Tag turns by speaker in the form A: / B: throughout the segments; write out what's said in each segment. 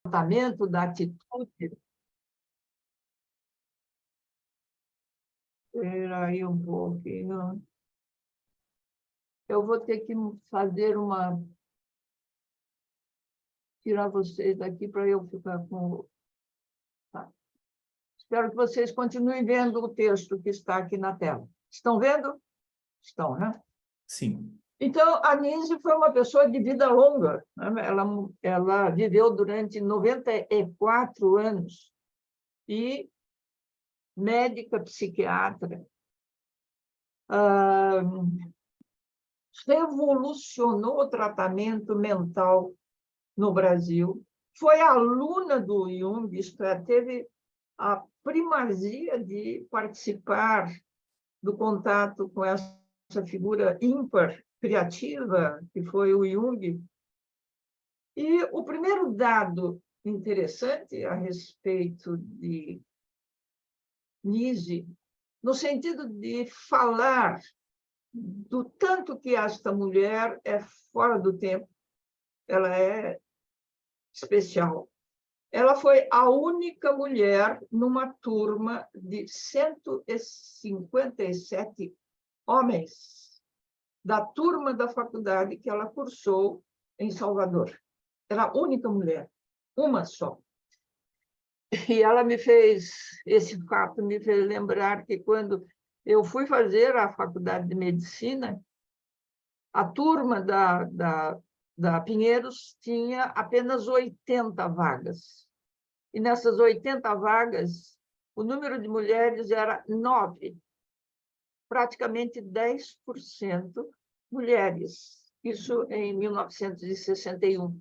A: comportamento, da atitude. Espera aí um pouquinho. Eu vou ter que fazer uma... tirar vocês daqui para eu ficar com... Tá. Espero que vocês continuem vendo o texto que está aqui na tela. Estão vendo? Estão, né?
B: Sim.
A: Então, a Nise foi uma pessoa de vida longa, né? Ela viveu durante 94 anos e médica psiquiatra, revolucionou o tratamento mental no Brasil, foi aluna do Jung, isto é, teve a primazia de participar do contato com essa figura ímpar, criativa, que foi o Jung. E o primeiro dado interessante a respeito de Nise, no sentido de falar do tanto que esta mulher é fora do tempo, ela é especial. Ela foi a única mulher numa turma de 157 homens da turma da faculdade que ela cursou em Salvador. Era a única mulher, uma só. E ela me fez, esse fato me fez lembrar que quando eu fui fazer a faculdade de medicina, a turma da Pinheiros tinha apenas 80 vagas. E nessas 80 vagas, o número de mulheres era 9, praticamente 10% mulheres. Isso em 1961.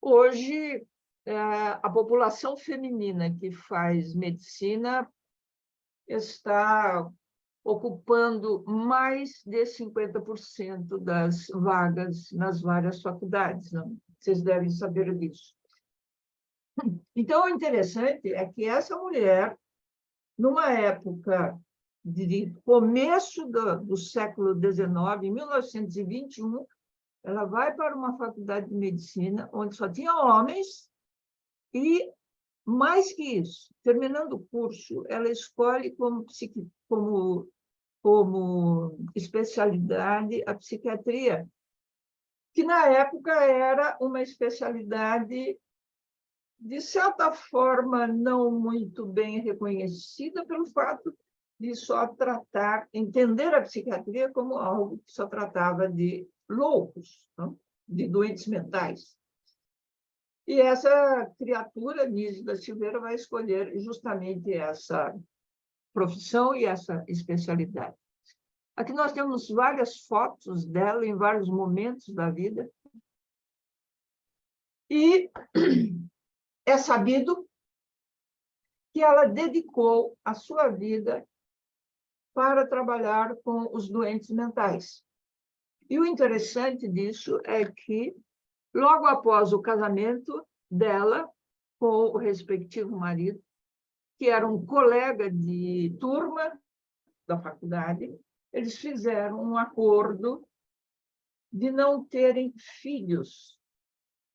A: Hoje, a população feminina que faz medicina está ocupando mais de 50% das vagas nas várias faculdades. Não? Vocês devem saber disso. Então, o interessante é que essa mulher, numa época de começo do século XIX, em 1921, ela vai para uma faculdade de medicina, onde só tinha homens, e, mais que isso, terminando o curso, ela escolhe como especialidade a psiquiatria, que, na época, era uma especialidade, de certa forma, não muito bem reconhecida pelo fato de só tratar, entender a psiquiatria como algo que só tratava de loucos, não? De doentes mentais. E essa criatura, Nise da Silveira, vai escolher justamente essa profissão e essa especialidade. Aqui nós temos várias fotos dela em vários momentos da vida. E é sabido que ela dedicou a sua vida para trabalhar com os doentes mentais. E o interessante disso é que, logo após o casamento dela com o respectivo marido, que era um colega de turma da faculdade, eles fizeram um acordo de não terem filhos,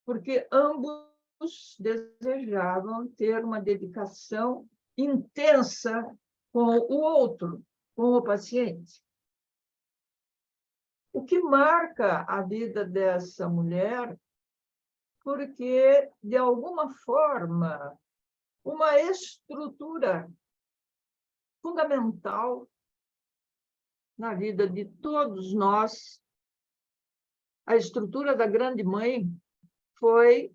A: porque ambos desejavam ter uma dedicação intensa com o outro, com o paciente. O que marca a vida dessa mulher, porque, de alguma forma, uma estrutura fundamental na vida de todos nós, a estrutura da grande mãe, foi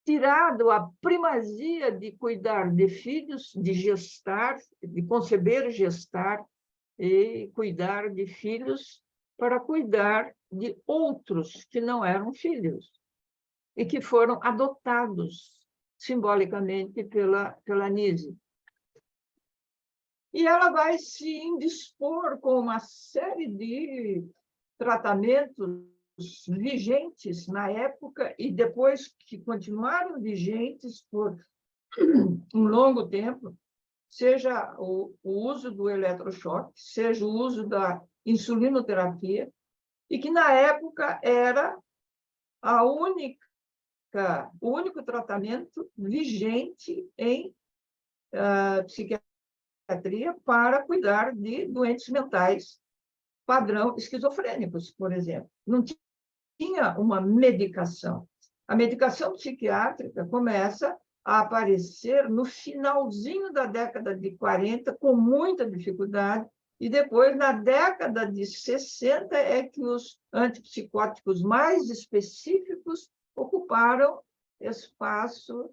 A: tirado a primazia de cuidar de filhos, de gestar, de conceber, gestar e cuidar de filhos para cuidar de outros que não eram filhos e que foram adotados simbolicamente pela Nise. E ela vai se indispor com uma série de tratamentos vigentes na época e depois que continuaram vigentes por um longo tempo, seja o uso do eletrochoque, seja o uso da insulinoterapia, e que, na época, era a única o único tratamento vigente em psiquiatria para cuidar de doentes mentais padrão esquizofrênicos, por exemplo. Não tinha uma medicação. A medicação psiquiátrica começa a aparecer no finalzinho da década de 40, com muita dificuldade, e depois, na década de 60, é que os antipsicóticos mais específicos ocuparam espaço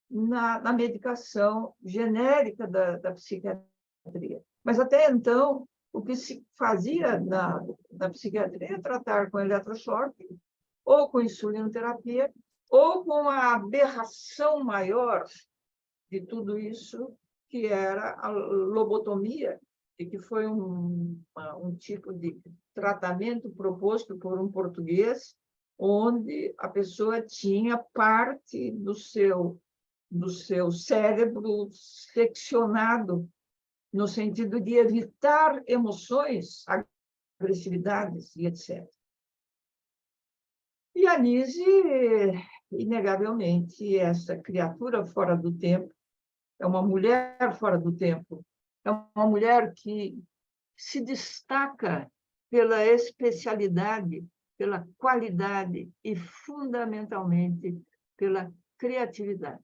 A: na medicação genérica da psiquiatria. Mas, até então, o que se fazia na psiquiatria é tratar com eletrochoque, ou com insulinoterapia, ou com a aberração maior de tudo isso, que era a lobotomia, e que foi um tipo de tratamento proposto por um português, onde a pessoa tinha parte do seu cérebro seccionado, no sentido de evitar emoções, agressividades e etc. E a Nise, inegavelmente, essa criatura fora do tempo, é uma mulher fora do tempo, é uma mulher que se destaca pela especialidade, pela qualidade e, fundamentalmente, pela criatividade.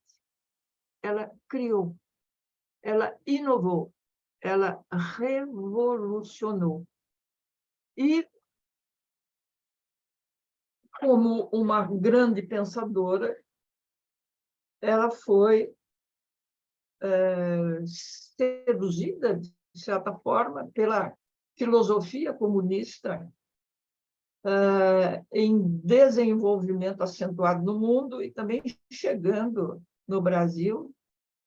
A: Ela criou, ela inovou, ela revolucionou. E, como uma grande pensadora, ela foi seduzida, de certa forma, pela filosofia comunista em desenvolvimento acentuado no mundo e também chegando no Brasil,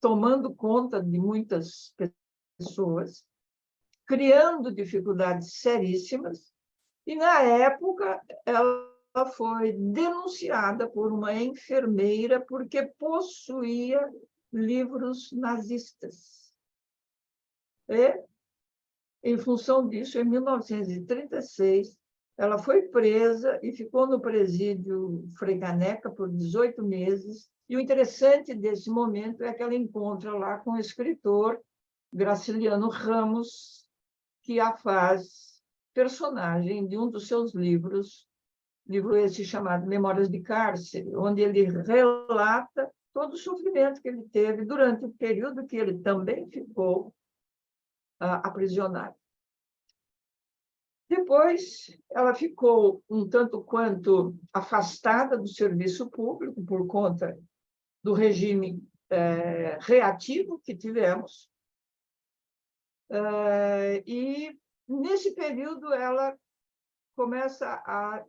A: tomando conta de muitas pessoas, criando dificuldades seríssimas, e, na época, ela foi denunciada por uma enfermeira porque possuía livros nazistas. E, em função disso, em 1936, ela foi presa e ficou no presídio Frei Caneca por 18 meses. E o interessante desse momento é que ela encontra lá com o escritor Graciliano Ramos, que a faz personagem de um dos seus livro esse chamado Memórias de Cárcere, onde ele relata todo o sofrimento que ele teve durante o período que ele também ficou aprisionado. Depois, ela ficou um tanto quanto afastada do serviço público por conta do regime reativo que tivemos. E, nesse período, ela começa a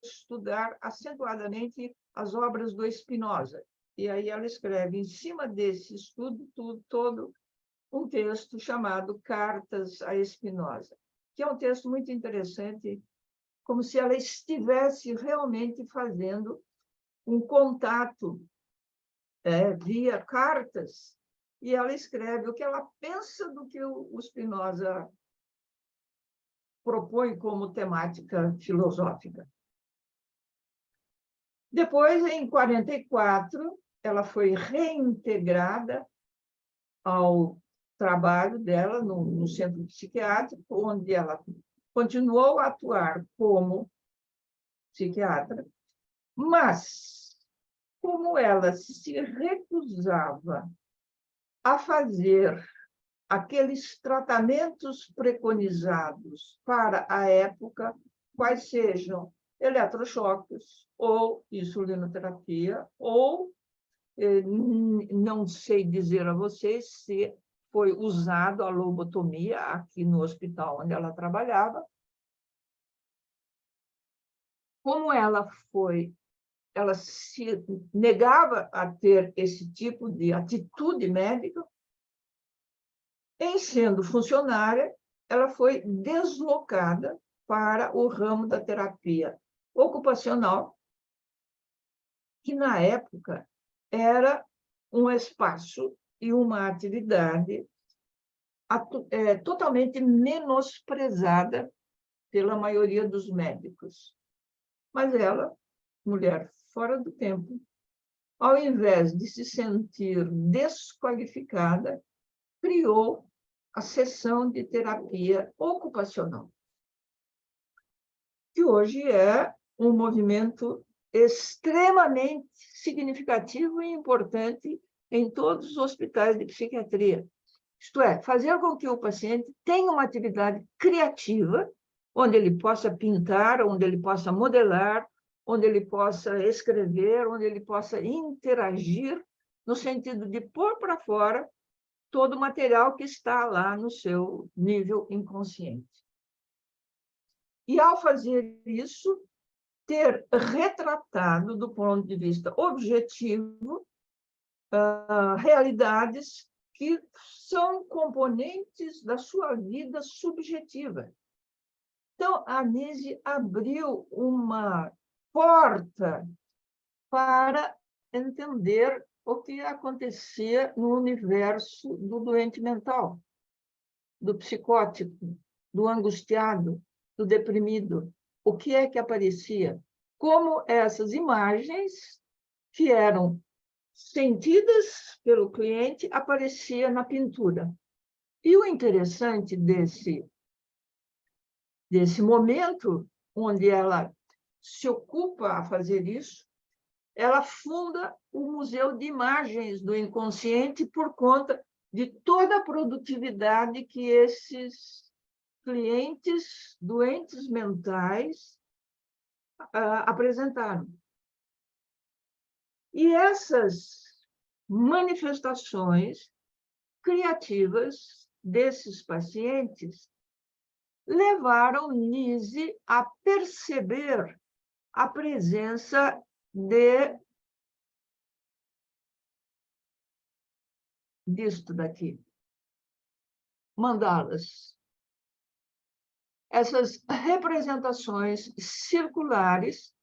A: estudar acentuadamente as obras do Spinoza. E aí ela escreve, em cima desse estudo todo, um texto chamado Cartas a Spinoza, que é um texto muito interessante, como se ela estivesse realmente fazendo um contato via cartas, e ela escreve o que ela pensa do que o Spinoza propõe como temática filosófica. Depois, em 1944, ela foi reintegrada ao trabalho dela no centro psiquiátrico, onde ela continuou a atuar como psiquiatra, mas, como ela se recusava a fazer aqueles tratamentos preconizados para a época, quais sejam eletrochoques ou insulinoterapia, ou não sei dizer a vocês se foi usado a lobotomia aqui no hospital onde ela trabalhava. Como ela se negava a ter esse tipo de atitude médica, em sendo funcionária, ela foi deslocada para o ramo da terapia ocupacional, que, na época, era um espaço e uma atividade totalmente menosprezada pela maioria dos médicos. Mas ela, mulher fora do tempo, ao invés de se sentir desqualificada, criou a sessão de terapia ocupacional, que hoje é um movimento extremamente significativo e importante em todos os hospitais de psiquiatria. Isto é, fazer com que o paciente tenha uma atividade criativa, onde ele possa pintar, onde ele possa modelar, onde ele possa escrever, onde ele possa interagir, no sentido de pôr para fora todo o material que está lá no seu nível inconsciente. E, ao fazer isso, ter retratado, do ponto de vista objetivo, realidades que são componentes da sua vida subjetiva. Então, a Nise abriu uma porta para entender o que acontecia no universo do doente mental, do psicótico, do angustiado, do deprimido. O que é que aparecia? Como essas imagens, que eram sentidas pelo cliente, apareciam na pintura. E o interessante desse momento, onde ela se ocupa a fazer isso, ela funda o Museu de Imagens do Inconsciente por conta de toda a produtividade que esses clientes doentes mentais apresentaram. E essas manifestações criativas desses pacientes levaram Nise a perceber a presença disto daqui, mandalas. Essas representações circulares,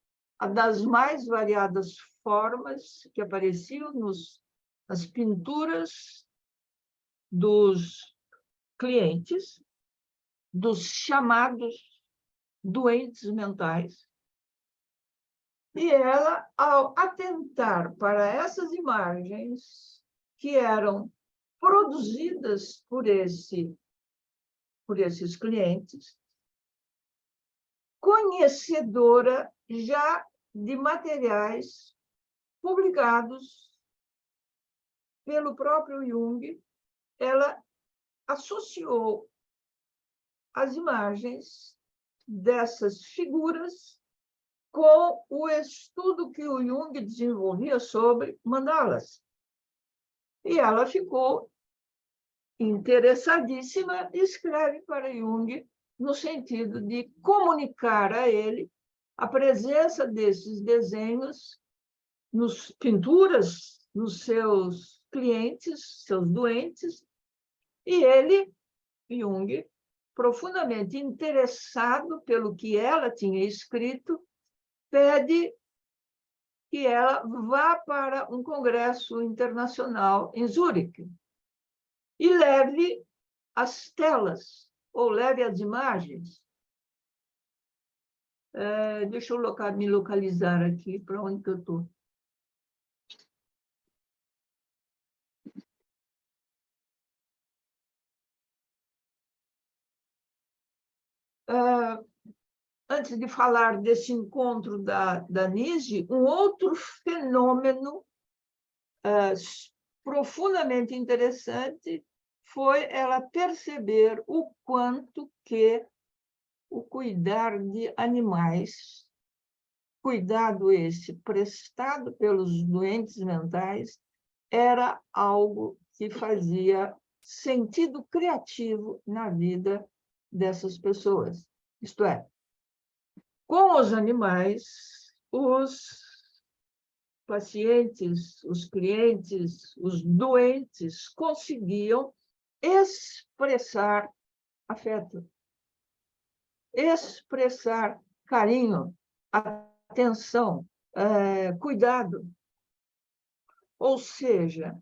A: das mais variadas formas que apareciam nas pinturas dos clientes, dos chamados doentes mentais. E ela, ao atentar para essas imagens que eram produzidas por esses clientes, conhecedora já de materiais publicados pelo próprio Jung, ela associou as imagens dessas figuras com o estudo que o Jung desenvolvia sobre mandalas. E ela ficou interessadíssima e escreve para Jung no sentido de comunicar a ele a presença desses desenhos nos pinturas, nos seus clientes, seus doentes, e ele, Jung, profundamente interessado pelo que ela tinha escrito, pede que ela vá para um congresso internacional em Zurique e leve as telas, ou leve as imagens. Deixa eu me localizar aqui, para onde que eu estou. Antes de falar desse encontro da Nise, um outro fenômeno profundamente interessante foi ela perceber o quanto que o cuidar de animais, cuidado esse prestado pelos doentes mentais, era algo que fazia sentido criativo na vida dessas pessoas. Isto é, com os animais, os pacientes, os clientes, os doentes conseguiam expressar afeto, expressar carinho, atenção, cuidado. Ou seja,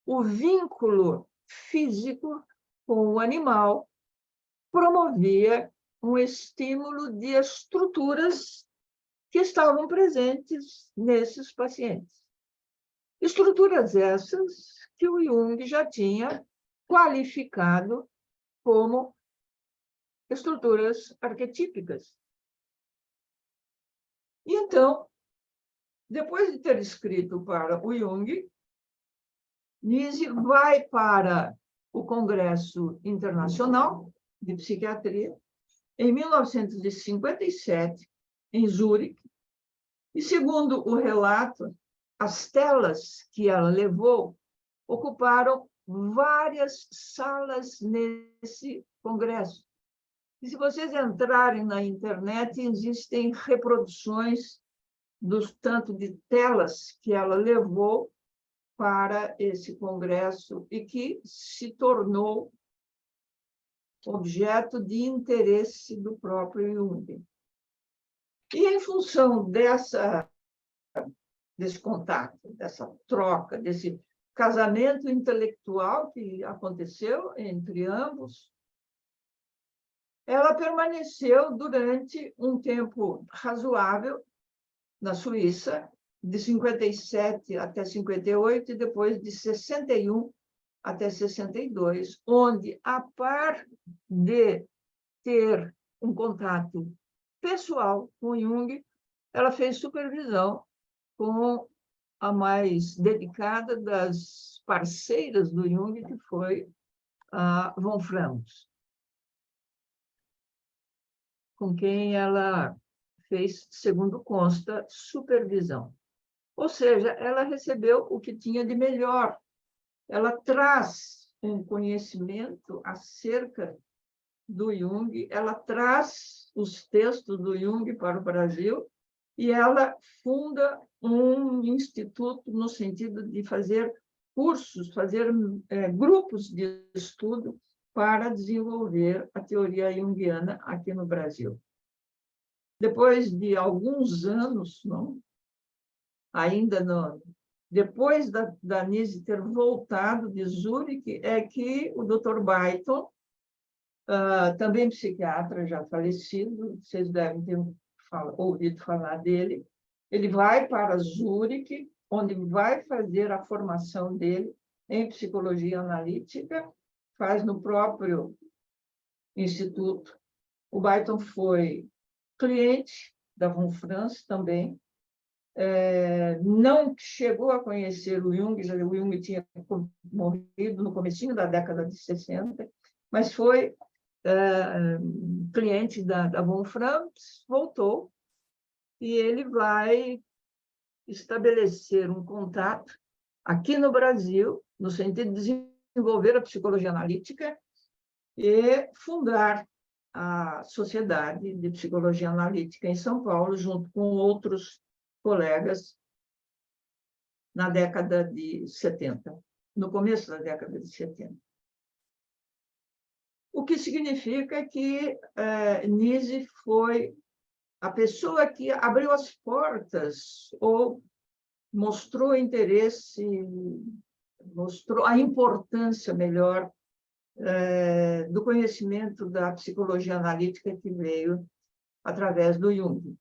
A: o vínculo físico com o animal promovia um estímulo de estruturas que estavam presentes nesses pacientes. Estruturas essas que o Jung já tinha qualificado como estruturas arquetípicas. E então, depois de ter escrito para o Jung, Nise vai para o Congresso Internacional de Psiquiatria, em 1957, em Zurique, e, segundo o relato, as telas que ela levou ocuparam várias salas nesse congresso. E se vocês entrarem na internet, existem reproduções do tanto de telas que ela levou para esse congresso e que se tornou objeto de interesse do próprio Jung. E, em função desse contato, dessa troca, desse casamento intelectual que aconteceu entre ambos, ela permaneceu durante um tempo razoável na Suíça, de 57 até 58, e depois de 61 até 62, onde, a par de ter um contato pessoal com Jung, ela fez supervisão com a mais dedicada das parceiras do Jung, que foi a von Franz, com quem ela fez, segundo consta, supervisão. Ou seja, ela recebeu o que tinha de melhor. Ela traz um conhecimento acerca do Jung, ela traz os textos do Jung para o Brasil e ela funda um instituto no sentido de fazer cursos, fazer grupos de estudo para desenvolver a teoria junguiana aqui no Brasil. Depois de alguns anos, não? Ainda não, depois da Nise ter voltado de Zurique, é que o Dr. Beighton, também psiquiatra já falecido, vocês devem ter ouvido falar dele, ele vai para Zurique, onde vai fazer a formação dele em psicologia analítica, faz no próprio instituto. O Beighton foi cliente da von Franz também, não chegou a conhecer o Jung tinha morrido no comecinho da década de 60, mas foi cliente da von Franz, voltou, e ele vai estabelecer um contato aqui no Brasil, no sentido de desenvolver a psicologia analítica e fundar a Sociedade de Psicologia Analítica em São Paulo, junto com outros colegas, na década de 70, no começo da década de 70. O que significa que Nise foi a pessoa que abriu as portas ou mostrou interesse, mostrou a importância, melhor, do conhecimento da psicologia analítica que veio através do Jung.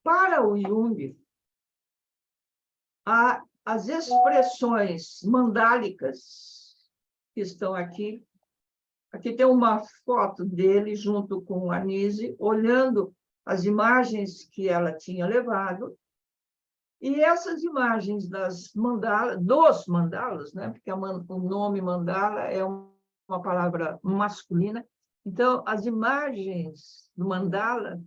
A: Para o Jung, as expressões mandálicas que estão aqui, aqui tem uma foto dele junto com a Nise, olhando as imagens que ela tinha levado, e essas imagens dos mandalas, né? Porque o nome mandala é uma palavra masculina, então as imagens do mandala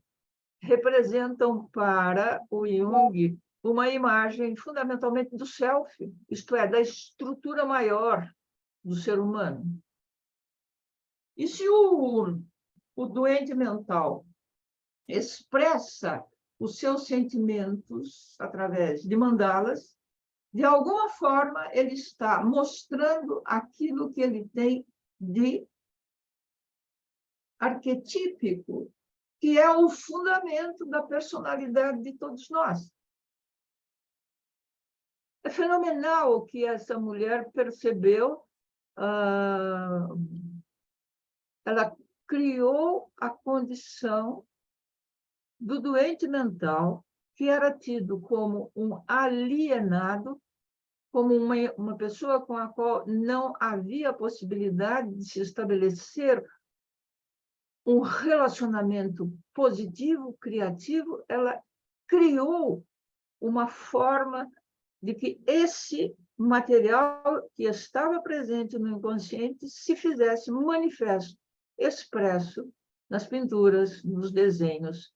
A: representam para o Jung uma imagem fundamentalmente do self, isto é, da estrutura maior do ser humano. E se o doente mental expressa os seus sentimentos através de mandalas, de alguma forma ele está mostrando aquilo que ele tem de arquetípico, que é o fundamento da personalidade de todos nós. É fenomenal o que essa mulher percebeu. Ela criou a condição do doente mental, que era tido como um alienado, como uma pessoa com a qual não havia possibilidade de se estabelecer um relacionamento positivo, criativo, ela criou uma forma de que esse material que estava presente no inconsciente se fizesse manifesto, expresso nas pinturas, nos desenhos,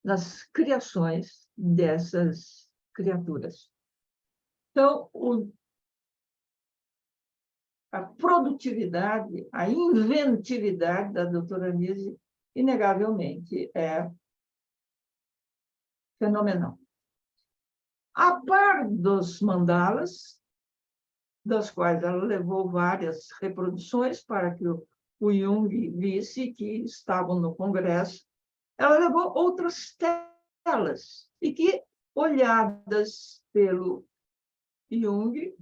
A: nas criações dessas criaturas. Então, a produtividade, a inventividade da doutora Nise, inegavelmente, é fenomenal. A par dos mandalas, das quais ela levou várias reproduções para que o Jung visse que estavam no Congresso, ela levou outras telas e que, olhadas pelo Jung,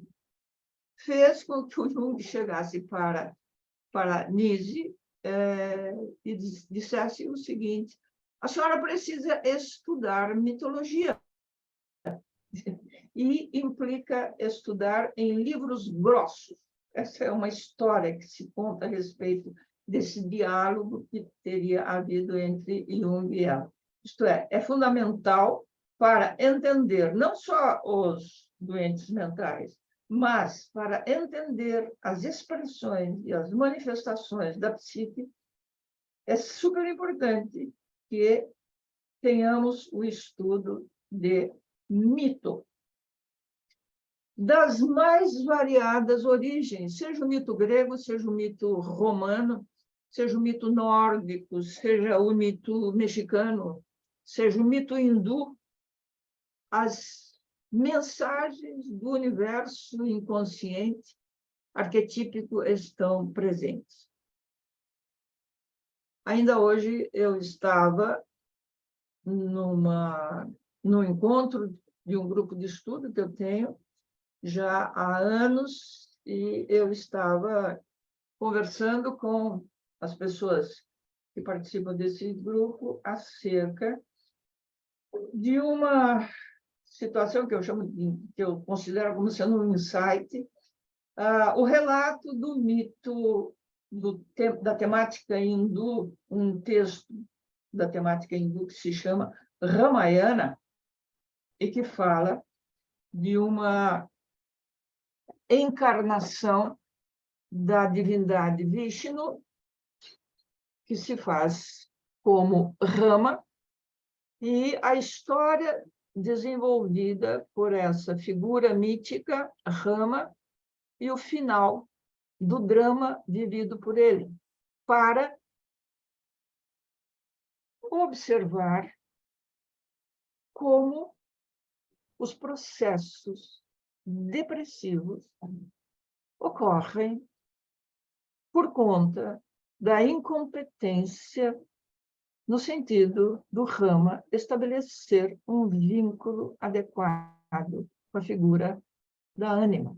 A: fez com que o Jung chegasse para Nise e dissesse o seguinte: a senhora precisa estudar mitologia, e implica estudar em livros grossos. Essa é uma história que se conta a respeito desse diálogo que teria havido entre Jung e ela. Isto é fundamental para entender não só os doentes mentais, mas para entender as expressões e as manifestações da psique, é super importante que tenhamos o estudo de mito, das mais variadas origens, seja o mito grego, seja o mito romano, seja o mito nórdico, seja o mito mexicano, seja o mito hindu, as mensagens do universo inconsciente arquetípico estão presentes. Ainda hoje eu estava num encontro de um grupo de estudo que eu tenho já há anos, e eu estava conversando com as pessoas que participam desse grupo acerca de uma situação que eu chamo que eu considero como sendo um insight, o relato do mito da temática hindu, um texto da temática hindu que se chama Ramayana, e que fala de uma encarnação da divindade Vishnu, que se faz como Rama, e a história desenvolvida por essa figura mítica, Rama, e o final do drama vivido por ele, para observar como os processos depressivos ocorrem por conta da incompetência no sentido do Rama estabelecer um vínculo adequado com a figura da ânima.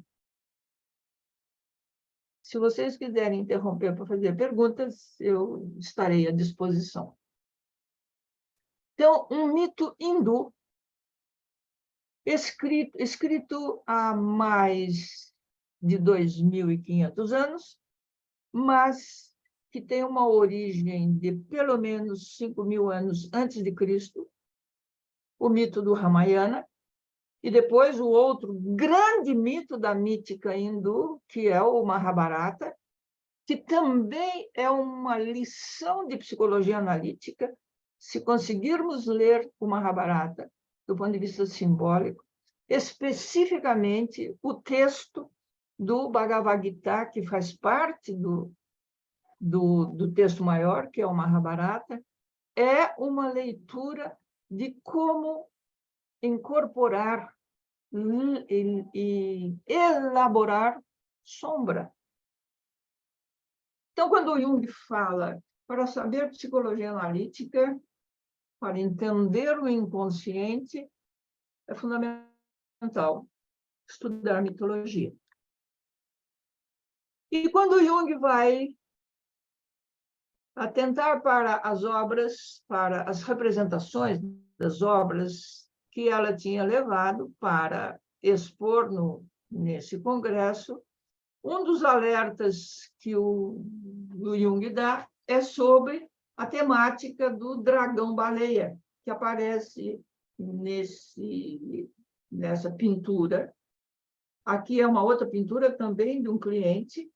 A: Se vocês quiserem interromper para fazer perguntas, eu estarei à disposição. Então, um mito hindu escrito há mais de 2.500 anos, mas que tem uma origem de pelo menos 5.000 anos antes de Cristo, o mito do Ramayana, e depois o outro grande mito da mítica hindu, que é o Mahabharata, que também é uma lição de psicologia analítica. Se conseguirmos ler o Mahabharata do ponto de vista simbólico, especificamente o texto do Bhagavad Gita, que faz parte do texto maior, que é o Mahabharata, é uma leitura de como incorporar e elaborar sombra. Então, quando o Jung fala para saber psicologia analítica, para entender o inconsciente, é fundamental estudar mitologia. E quando o Jung vai atentar para as obras, para as representações das obras que ela tinha levado para expor no nesse congresso, um dos alertas que o Jung dá é sobre a temática do dragão-baleia, que aparece nessa pintura. Aqui é uma outra pintura também de um cliente.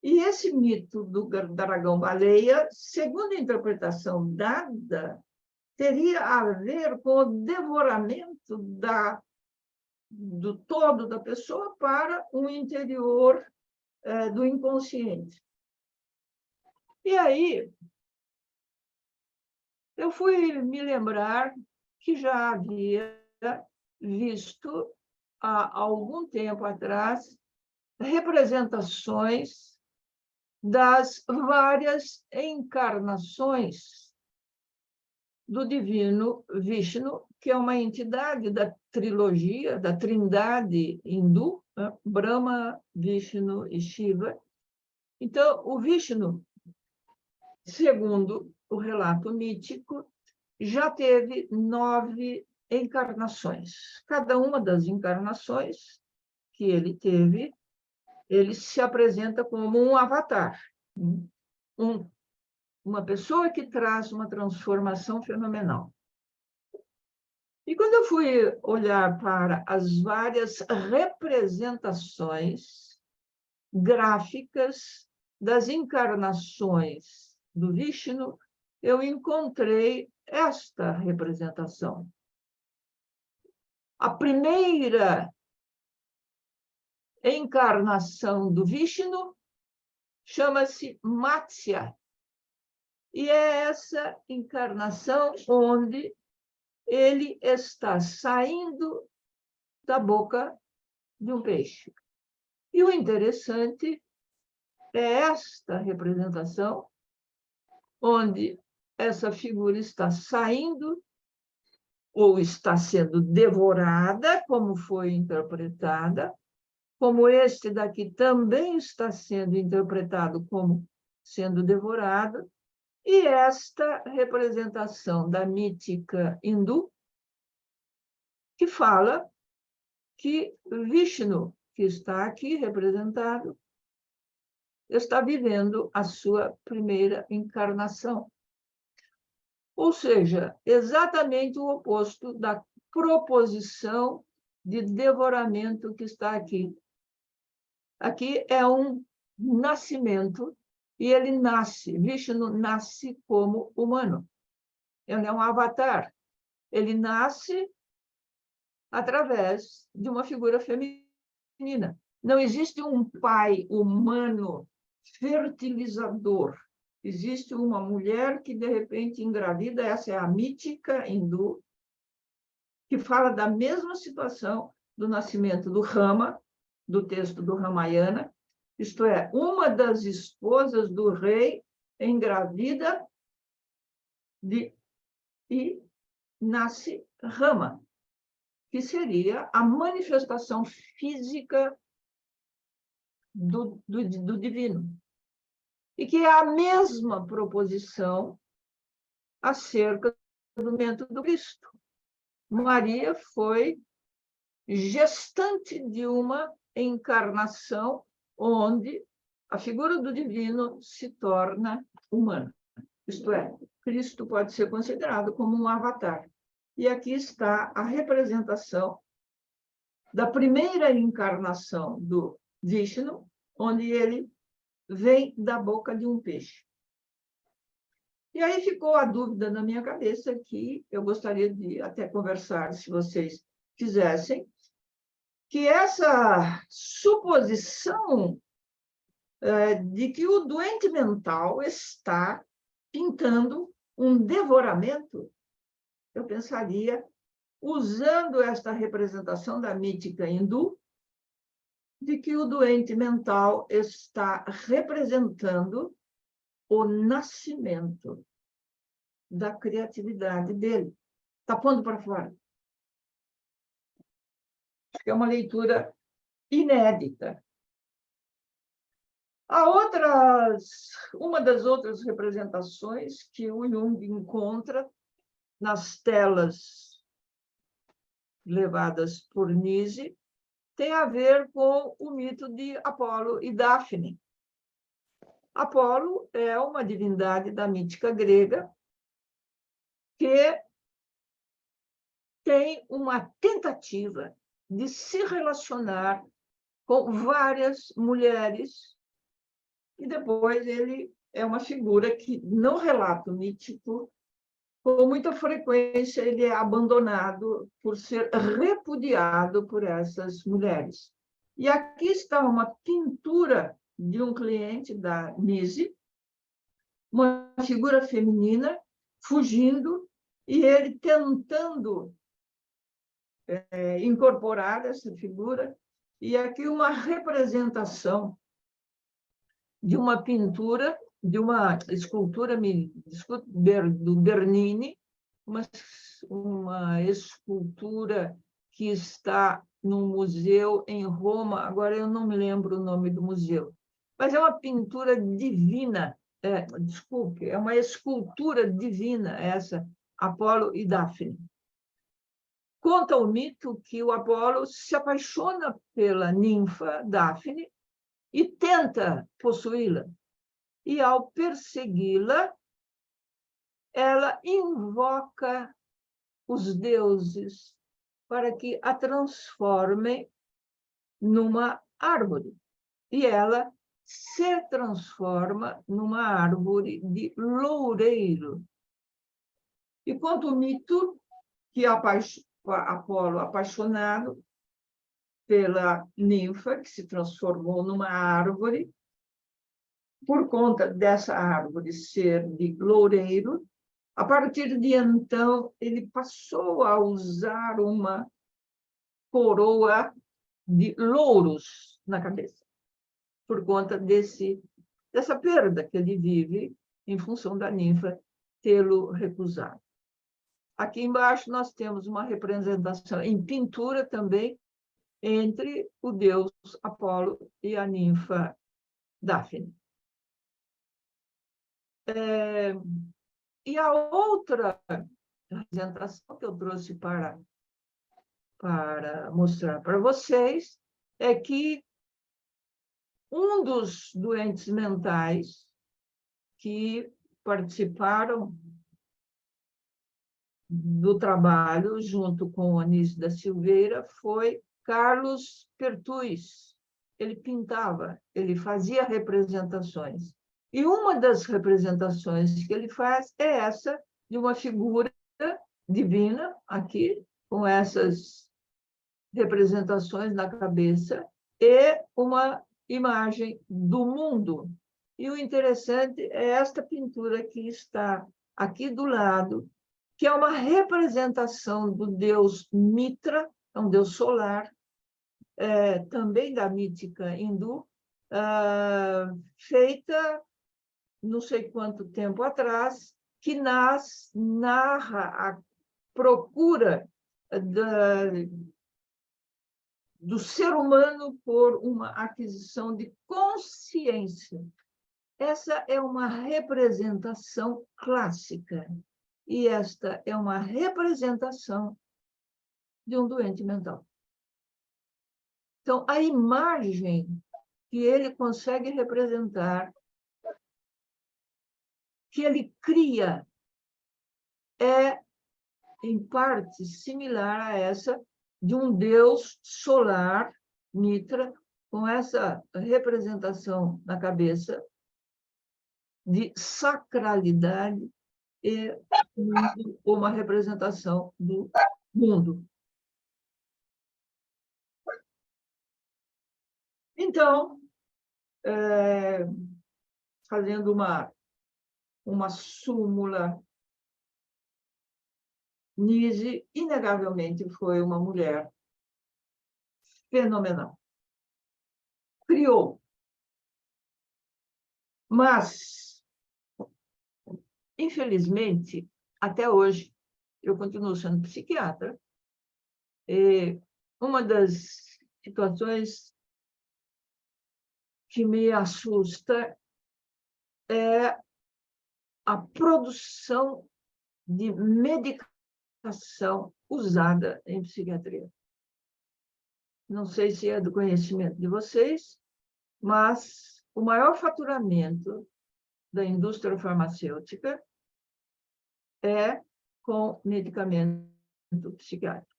A: E esse mito do dragão-baleia, segundo a interpretação dada, teria a ver com o devoramento do todo da pessoa para o interior do inconsciente. E aí, eu fui me lembrar que já havia visto, há algum tempo atrás, representações das várias encarnações do divino Vishnu, que é uma entidade da trilogia, da trindade hindu, né? Brahma, Vishnu e Shiva. Então, o Vishnu, segundo o relato mítico, já teve 9 encarnações. Cada uma das encarnações que ele teve, ele se apresenta como um avatar, uma pessoa que traz uma transformação fenomenal. E quando eu fui olhar para as várias representações gráficas das encarnações do Vishnu, eu encontrei esta representação. A primeira encarnação do Vishnu chama-se Matsya. E é essa encarnação onde ele está saindo da boca de um peixe. E o interessante é esta representação, onde essa figura está saindo ou está sendo devorada, como foi interpretada, como este daqui também está sendo interpretado como sendo devorado, e esta representação da mítica hindu, que fala que Vishnu, que está aqui representado, está vivendo a sua primeira encarnação. Ou seja, exatamente o oposto da proposição de devoramento que está aqui. Aqui é um nascimento, e ele nasce, Vishnu nasce como humano. Ele é um avatar. Ele nasce através de uma figura feminina. Não existe um pai humano fertilizador. Existe uma mulher que, de repente, engravida. Essa é a mítica hindu, que fala da mesma situação do nascimento do Rama, do texto do Ramayana, isto é, uma das esposas do rei engravida e nasce Rama, que seria a manifestação física do divino. E que é a mesma proposição acerca do nascimento do Cristo. Maria foi gestante de uma encarnação onde a figura do divino se torna humana. Isto é, Cristo pode ser considerado como um avatar. E aqui está a representação da primeira encarnação do Vishnu, onde ele vem da boca de um peixe. E aí ficou a dúvida na minha cabeça que eu gostaria de até conversar, se vocês quisessem, que essa suposição de que o doente mental está pintando um devoramento, eu pensaria, usando esta representação da mítica hindu, de que o doente mental está representando o nascimento da criatividade dele. Está pondo para fora. Acho que é uma leitura inédita. Uma das outras representações que o Jung encontra nas telas levadas por Nise tem a ver com o mito de Apolo e Dáfne. Apolo é uma divindade da mítica grega que tem uma tentativa de se relacionar com várias mulheres, e depois ele é uma figura que, no relato mítico, com muita frequência, ele é abandonado por ser repudiado por essas mulheres. E aqui está uma pintura de um cliente da Nise, uma figura feminina fugindo, e ele tentando incorporar essa figura, e aqui uma representação de uma pintura, de uma escultura do Bernini, uma escultura que está num museu em Roma, agora eu não me lembro o nome do museu, mas é uma pintura divina, desculpe, é uma escultura divina essa, Apolo e Dáfne. Conta o mito que o Apolo se apaixona pela ninfa Dáfne e tenta possuí-la. E, ao persegui-la, ela invoca os deuses para que a transformem numa árvore. E ela se transforma numa árvore de loureiro. E conta o mito que Apolo, apaixonado pela ninfa, que se transformou numa árvore, por conta dessa árvore ser de loureiro, a partir de então, ele passou a usar uma coroa de louros na cabeça, por conta dessa perda que ele vive em função da ninfa tê-lo recusado. Aqui embaixo nós temos uma representação em pintura também entre o deus Apolo e a ninfa Dáfne. E a outra representação que eu trouxe para mostrar para vocês é que um dos doentes mentais que participaram do trabalho junto com Anísio da Silveira foi Carlos Pertuz. Ele pintava, ele fazia representações. E uma das representações que ele faz é essa de uma figura divina, aqui, com essas representações na cabeça, e uma imagem do mundo. E o interessante é esta pintura que está aqui do lado, que é uma representação do deus Mitra, é um deus solar, também da mítica hindu, feita não sei quanto tempo atrás, que narra a procura do ser humano por uma aquisição de consciência. Essa é uma representação clássica, e esta é uma representação de um doente mental. Então, a imagem que ele consegue representar, que ele cria, é, em parte, similar a essa de um deus solar, Mitra, com essa representação na cabeça de sacralidade e uma representação do mundo. Então, fazendo uma súmula, Nise, inegavelmente, foi uma mulher fenomenal. Criou. Mas, infelizmente, até hoje, eu continuo sendo psiquiatra, e uma das situações que me assusta é a produção de medicação usada em psiquiatria. não sei se é do conhecimento de vocês, mas o maior faturamento da indústria farmacêutica é com medicamento psiquiátrico.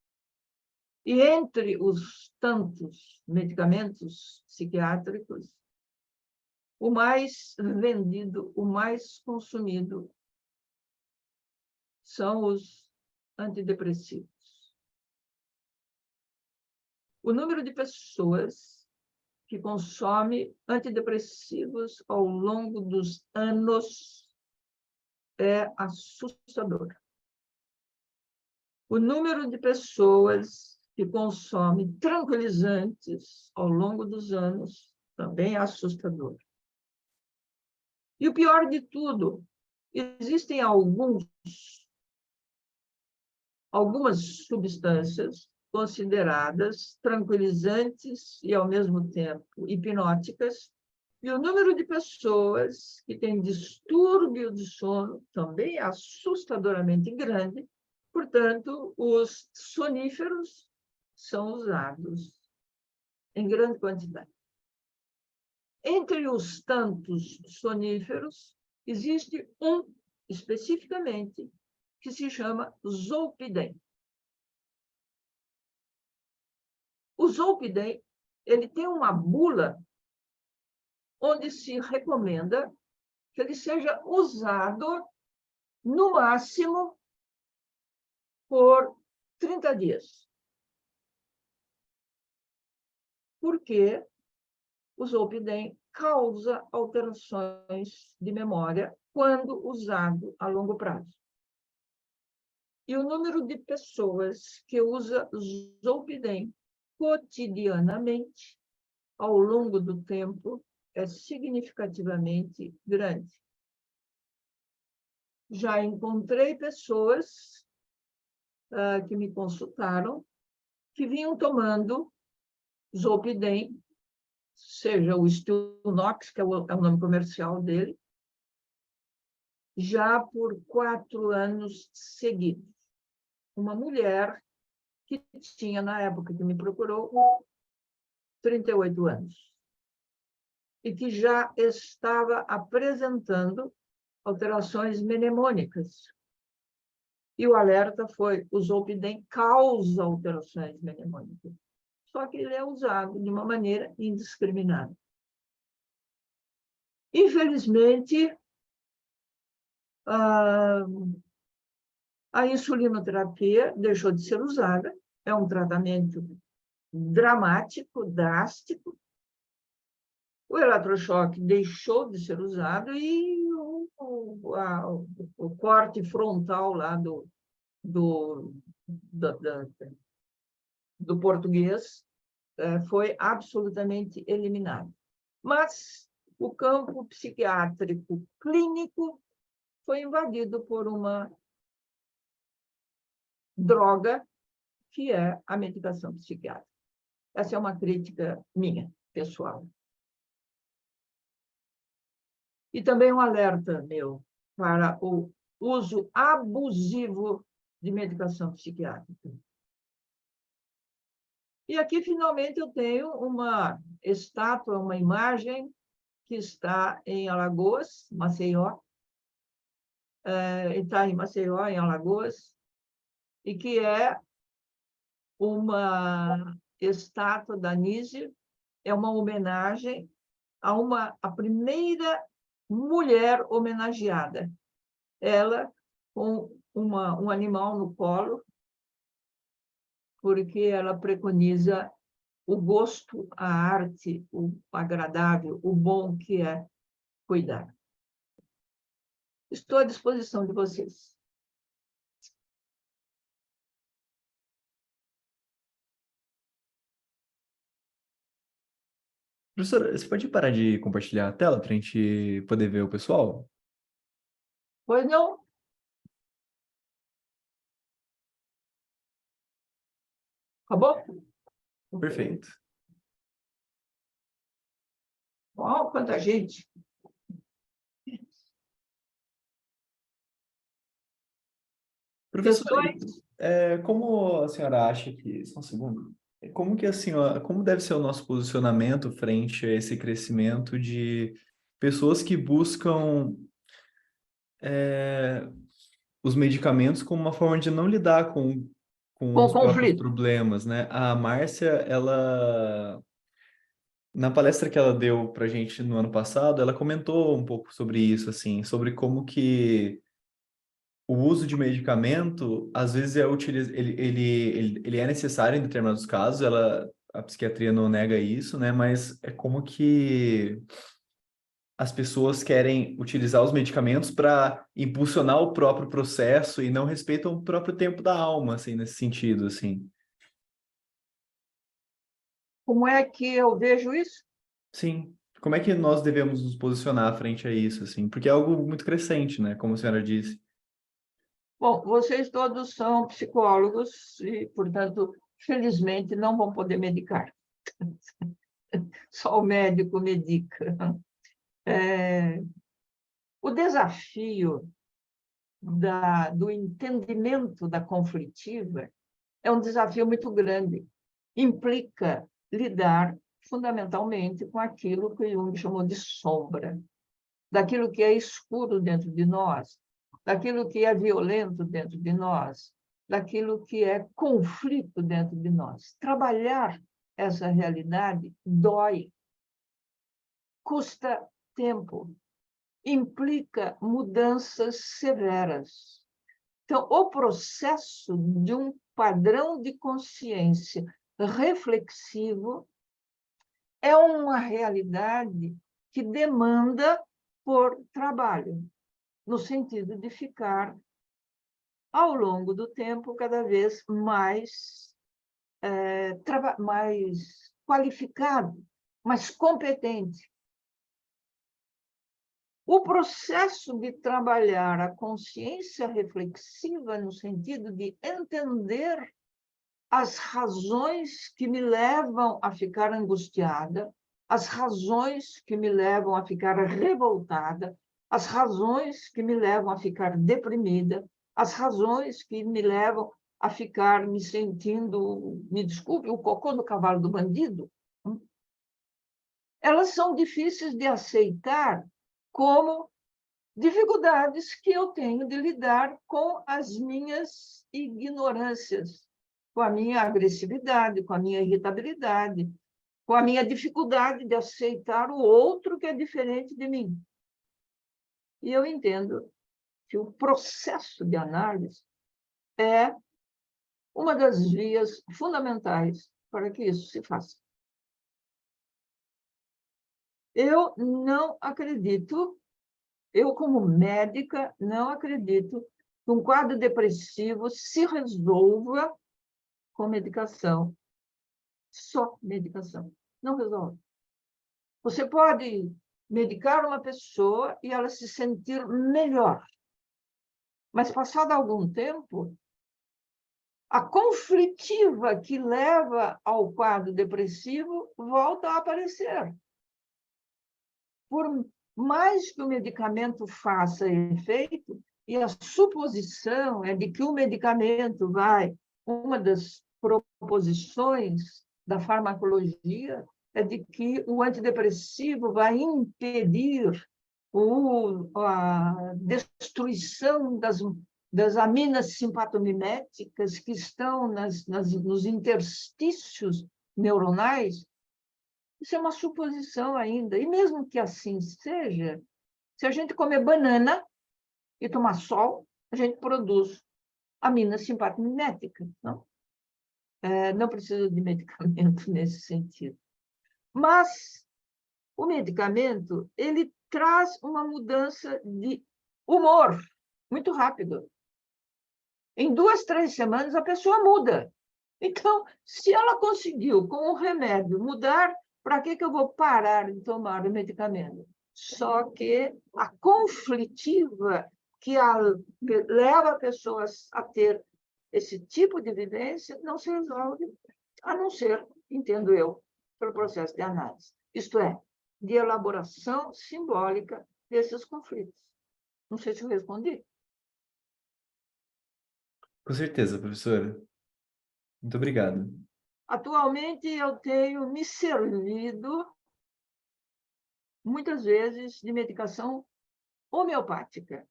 A: E entre os tantos medicamentos psiquiátricos, o mais vendido, o mais consumido são os antidepressivos. O número de pessoas que consome antidepressivos ao longo dos anos é assustador. O número de pessoas que consome tranquilizantes ao longo dos anos também é assustador. E o pior de tudo, existem algumas substâncias consideradas tranquilizantes e, ao mesmo tempo, hipnóticas, e o número de pessoas que têm distúrbio de sono também é assustadoramente grande. Portanto, os soníferos são usados em grande quantidade. Entre os tantos soníferos, existe um, especificamente, que se chama Zolpidem. O Zolpidem, ele tem uma bula onde se recomenda que ele seja usado, no máximo, por 30 dias. Porque o Zolpidem causa alterações de memória quando usado a longo prazo. E o número de pessoas que usa Zolpidem cotidianamente, ao longo do tempo, é significativamente grande. Já encontrei pessoas que me consultaram, que vinham tomando Zolpidem, seja o Stilnox, que é o nome comercial dele, já por 4 anos seguidos. Uma mulher que tinha, na época que me procurou, 38 anos, e que já estava apresentando alterações mnemônicas. E o alerta foi: o Zolpidem causa alterações mnemônicas. Só que ele é usado de uma maneira indiscriminada. Infelizmente, a insulinoterapia deixou de ser usada. É um tratamento dramático, drástico. O eletrochoque deixou de ser usado e o corte frontal lá do português foi absolutamente eliminado. Mas o campo psiquiátrico clínico foi invadido por uma droga que é a medicação psiquiátrica. Essa é uma crítica minha, pessoal. E também um alerta meu para o uso abusivo de medicação psiquiátrica. E aqui, finalmente, eu tenho uma estátua, uma imagem que está em Alagoas, Maceió. Está em Maceió, em Alagoas, e que é uma estátua da Nise, é uma homenagem a primeira mulher homenageada. Ela com um animal no colo, porque ela preconiza o gosto, a arte, o agradável, o bom que é cuidar. Estou à disposição de vocês.
B: Professora, você pode parar de compartilhar a tela para a gente poder ver o pessoal?
A: Pois não? Acabou?
B: Perfeito.
A: Uau, quanta gente!
B: Professora,
A: Questões?
B: como a senhora acha que... Só um segundo. Como que assim, ó, como deve ser o nosso posicionamento frente a esse crescimento de pessoas que buscam é, os medicamentos como uma forma de não lidar com
A: Com
B: os próprios
A: conflito.
B: problemas, né? A Márcia, ela, na palestra que ela deu pra gente no ano passado, ela comentou um pouco sobre isso, assim, sobre como que o uso de medicamento, às vezes, ele é necessário em determinados casos, a psiquiatria não nega isso, né? Mas é como que as pessoas querem utilizar os medicamentos para impulsionar o próprio processo e não respeitam o próprio tempo da alma, assim, nesse sentido, assim.
A: Como é que eu vejo isso?
B: Sim. Como é que nós devemos nos posicionar frente a isso, assim? Porque é algo muito crescente, né? Como a senhora disse.
A: Bom, vocês todos são psicólogos e, portanto, felizmente, não vão poder medicar. Só o médico medica. É, o desafio do entendimento da conflitiva é um desafio muito grande. Implica lidar fundamentalmente com aquilo que Jung chamou de sombra, daquilo que é escuro dentro de nós, daquilo que é violento dentro de nós, daquilo que é conflito dentro de nós. Trabalhar essa realidade dói, custa tempo, implica mudanças severas. Então, o processo de um padrão de consciência reflexivo é uma realidade que demanda por trabalho, no sentido de ficar, ao longo do tempo, cada vez mais qualificado, mais competente. O processo de trabalhar a consciência reflexiva, no sentido de entender as razões que me levam a ficar angustiada, as razões que me levam a ficar revoltada, as razões que me levam a ficar deprimida, as razões que me levam a ficar me sentindo, me desculpe, o cocô do cavalo do bandido, elas são difíceis de aceitar como dificuldades que eu tenho de lidar com as minhas ignorâncias, com a minha agressividade, com a minha irritabilidade, com a minha dificuldade de aceitar o outro que é diferente de mim. E eu entendo que o processo de análise é uma das vias fundamentais para que isso se faça. Eu não acredito, eu como médica, não acredito que um quadro depressivo se resolva com medicação, só medicação. Não resolve. Você pode medicar uma pessoa e ela se sentir melhor, mas passado algum tempo, a conflitiva que leva ao quadro depressivo volta a aparecer. Por mais que o medicamento faça efeito, e a suposição é de que o medicamento vai, uma das proposições da farmacologia é de que o antidepressivo vai impedir a destruição das aminas simpatomiméticas que estão nos interstícios neuronais. Isso é uma suposição ainda. E mesmo que assim seja, se a gente comer banana e tomar sol, a gente produz amina simpatomimética. Não? Não precisa de medicamento nesse sentido. Mas o medicamento, ele traz uma mudança de humor muito rápido. Em 2, 3 semanas, a pessoa muda. Então, se ela conseguiu, com o remédio, mudar, para que eu vou parar de tomar o medicamento? Só que a conflitiva que leva pessoas a ter esse tipo de vivência não se resolve, a não ser, entendo eu, pelo processo de análise. Isto é, de elaboração simbólica desses conflitos. Não sei se eu respondi.
B: Com certeza, professora. Muito obrigado.
A: Atualmente, eu tenho me servido, muitas vezes, de medicação homeopática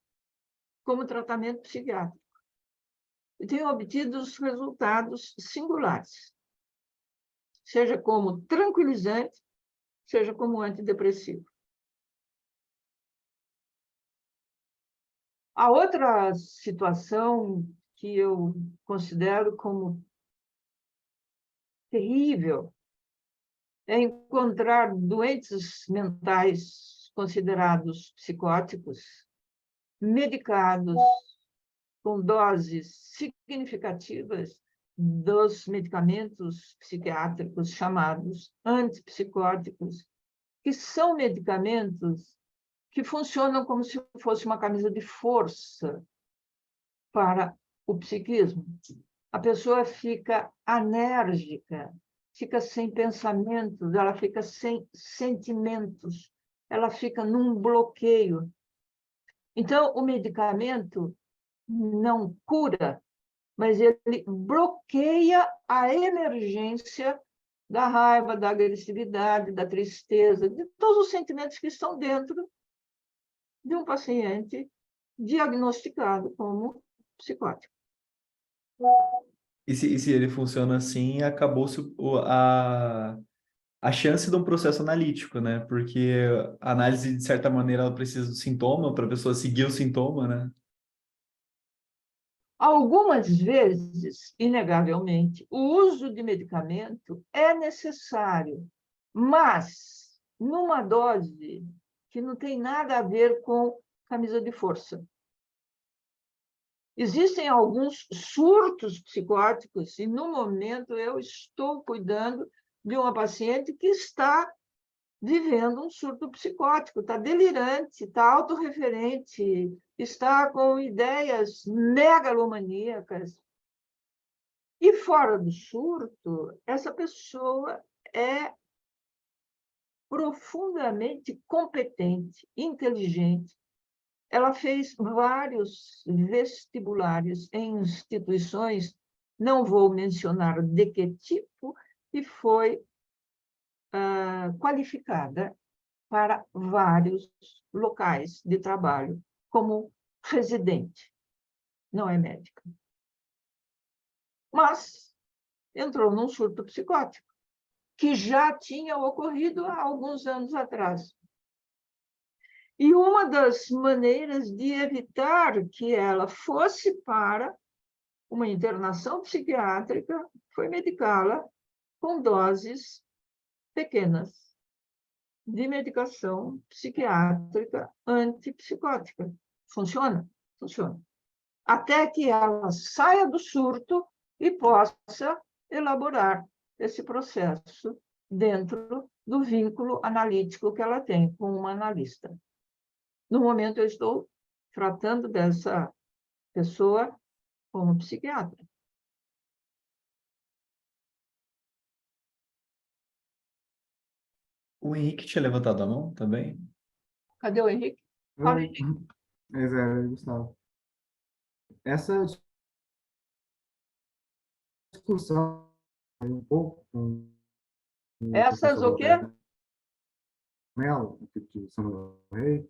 A: como tratamento psiquiátrico. E tenho obtido os resultados singulares, seja como tranquilizante, seja como antidepressivo. A outra situação que eu considero como terrível é encontrar doentes mentais considerados psicóticos, medicados com doses significativas dos medicamentos psiquiátricos chamados antipsicóticos, que são medicamentos que funcionam como se fosse uma camisa de força para o psiquismo. A pessoa fica anérgica, fica sem pensamentos, ela fica sem sentimentos, ela fica num bloqueio. Então, o medicamento não cura, mas ele bloqueia a emergência da raiva, da agressividade, da tristeza, de todos os sentimentos que estão dentro de um paciente diagnosticado como psicótico.
B: E se ele funciona assim, acabou-se a chance de um processo analítico, né? Porque a análise, de certa maneira, ela precisa do sintoma para a pessoa seguir o sintoma, né?
A: Algumas vezes, inegavelmente, o uso de medicamento é necessário, mas numa dose que não tem nada a ver com camisa de força. Existem alguns surtos psicóticos e, no momento, eu estou cuidando de uma paciente que está vivendo um surto psicótico, está delirante, está autorreferente, está com ideias megalomaníacas. E fora do surto, essa pessoa é profundamente competente, inteligente. Ela fez vários vestibulares em instituições, não vou mencionar de que tipo, e foi qualificada para vários locais de trabalho como residente, não é médica. Mas entrou num surto psicótico, que já tinha ocorrido há alguns anos atrás. E uma das maneiras de evitar que ela fosse para uma internação psiquiátrica foi medicá-la com doses pequenas de medicação psiquiátrica antipsicótica. Funciona? Funciona. Até que ela saia do surto e possa elaborar esse processo dentro do vínculo analítico que ela tem com uma analista. No momento, eu estou tratando dessa pessoa como psiquiatra.
B: O Henrique tinha levantado a mão também?
A: Cadê o Henrique? Fala,
C: Oi,
A: Henrique.
C: Gustavo. Essa discussão um pouco com o
A: Essas
C: professor
A: o quê?
C: Walter Mello, de São Rei,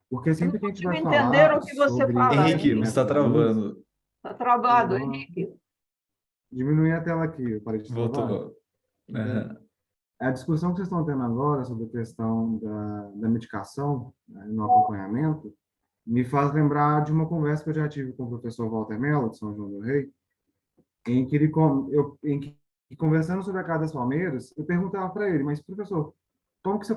C: porque
A: Eu não
C: sempre que a gente
A: consigo
C: vai
A: entender
C: falar
A: o que você
C: sobre
A: fala,
B: Henrique, você
A: Henrique.
B: está
C: métodos,
B: travando.
A: Está travado,
C: eu
A: Henrique.
C: diminuir a tela aqui, eu parei de travar.
B: Voltou. Aham.
C: A discussão que vocês estão tendo agora sobre a questão da medicação, né, no acompanhamento, me faz lembrar de uma conversa que eu já tive com o professor Walter Mello, de São João do Rei, em que em que, conversando sobre a Casa das Palmeiras, eu perguntava para ele, mas professor,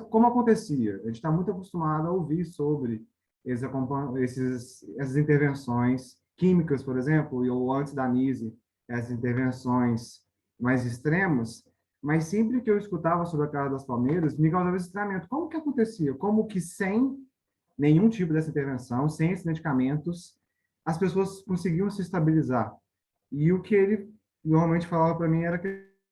C: como acontecia? A gente está muito acostumado a ouvir sobre essas intervenções químicas, por exemplo, ou antes da anise, essas intervenções mais extremas, mas sempre que eu escutava sobre a Casa das Palmeiras, me causava estranhamento. Como que acontecia? Como que sem nenhum tipo dessa intervenção, sem esses medicamentos, as pessoas conseguiam se estabilizar? E o que ele normalmente falava para mim era a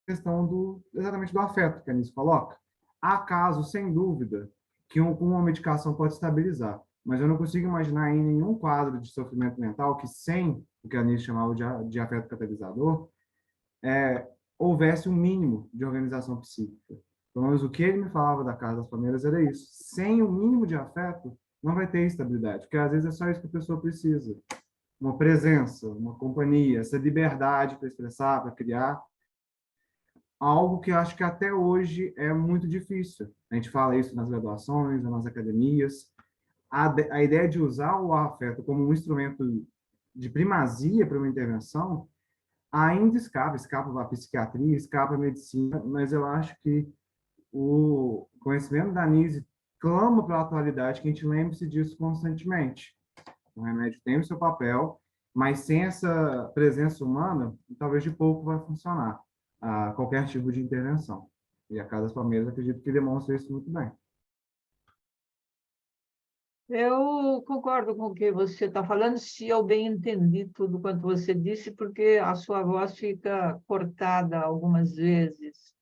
C: questão exatamente do afeto que a Anísio coloca. Há casos, sem dúvida, que com uma medicação pode estabilizar, mas eu não consigo imaginar em nenhum quadro de sofrimento mental que sem o que a Anísio chamava de afeto catalisador, houvesse um mínimo de organização psíquica. Pelo menos o que ele me falava da Casa das Palmeiras era isso. Sem o mínimo de afeto, não vai ter estabilidade, porque às vezes é só isso que a pessoa precisa. Uma presença, uma companhia, essa liberdade para expressar, para criar, algo que eu acho que até hoje é muito difícil. A gente fala isso nas graduações, nas academias. A ideia de usar o afeto como um instrumento de primazia para uma intervenção ainda escapa para a psiquiatria, escapa para a medicina, mas eu acho que o conhecimento da Nise clama para a atualidade, que a gente lembre-se disso constantemente. O remédio tem o seu papel, mas sem essa presença humana, talvez de pouco vai funcionar qualquer tipo de intervenção. E a Casa das Palmeiras, acredito que demonstra isso muito bem.
A: Eu concordo com o que você está falando, se eu bem entendi tudo quanto você disse, porque a sua voz fica cortada algumas vezes.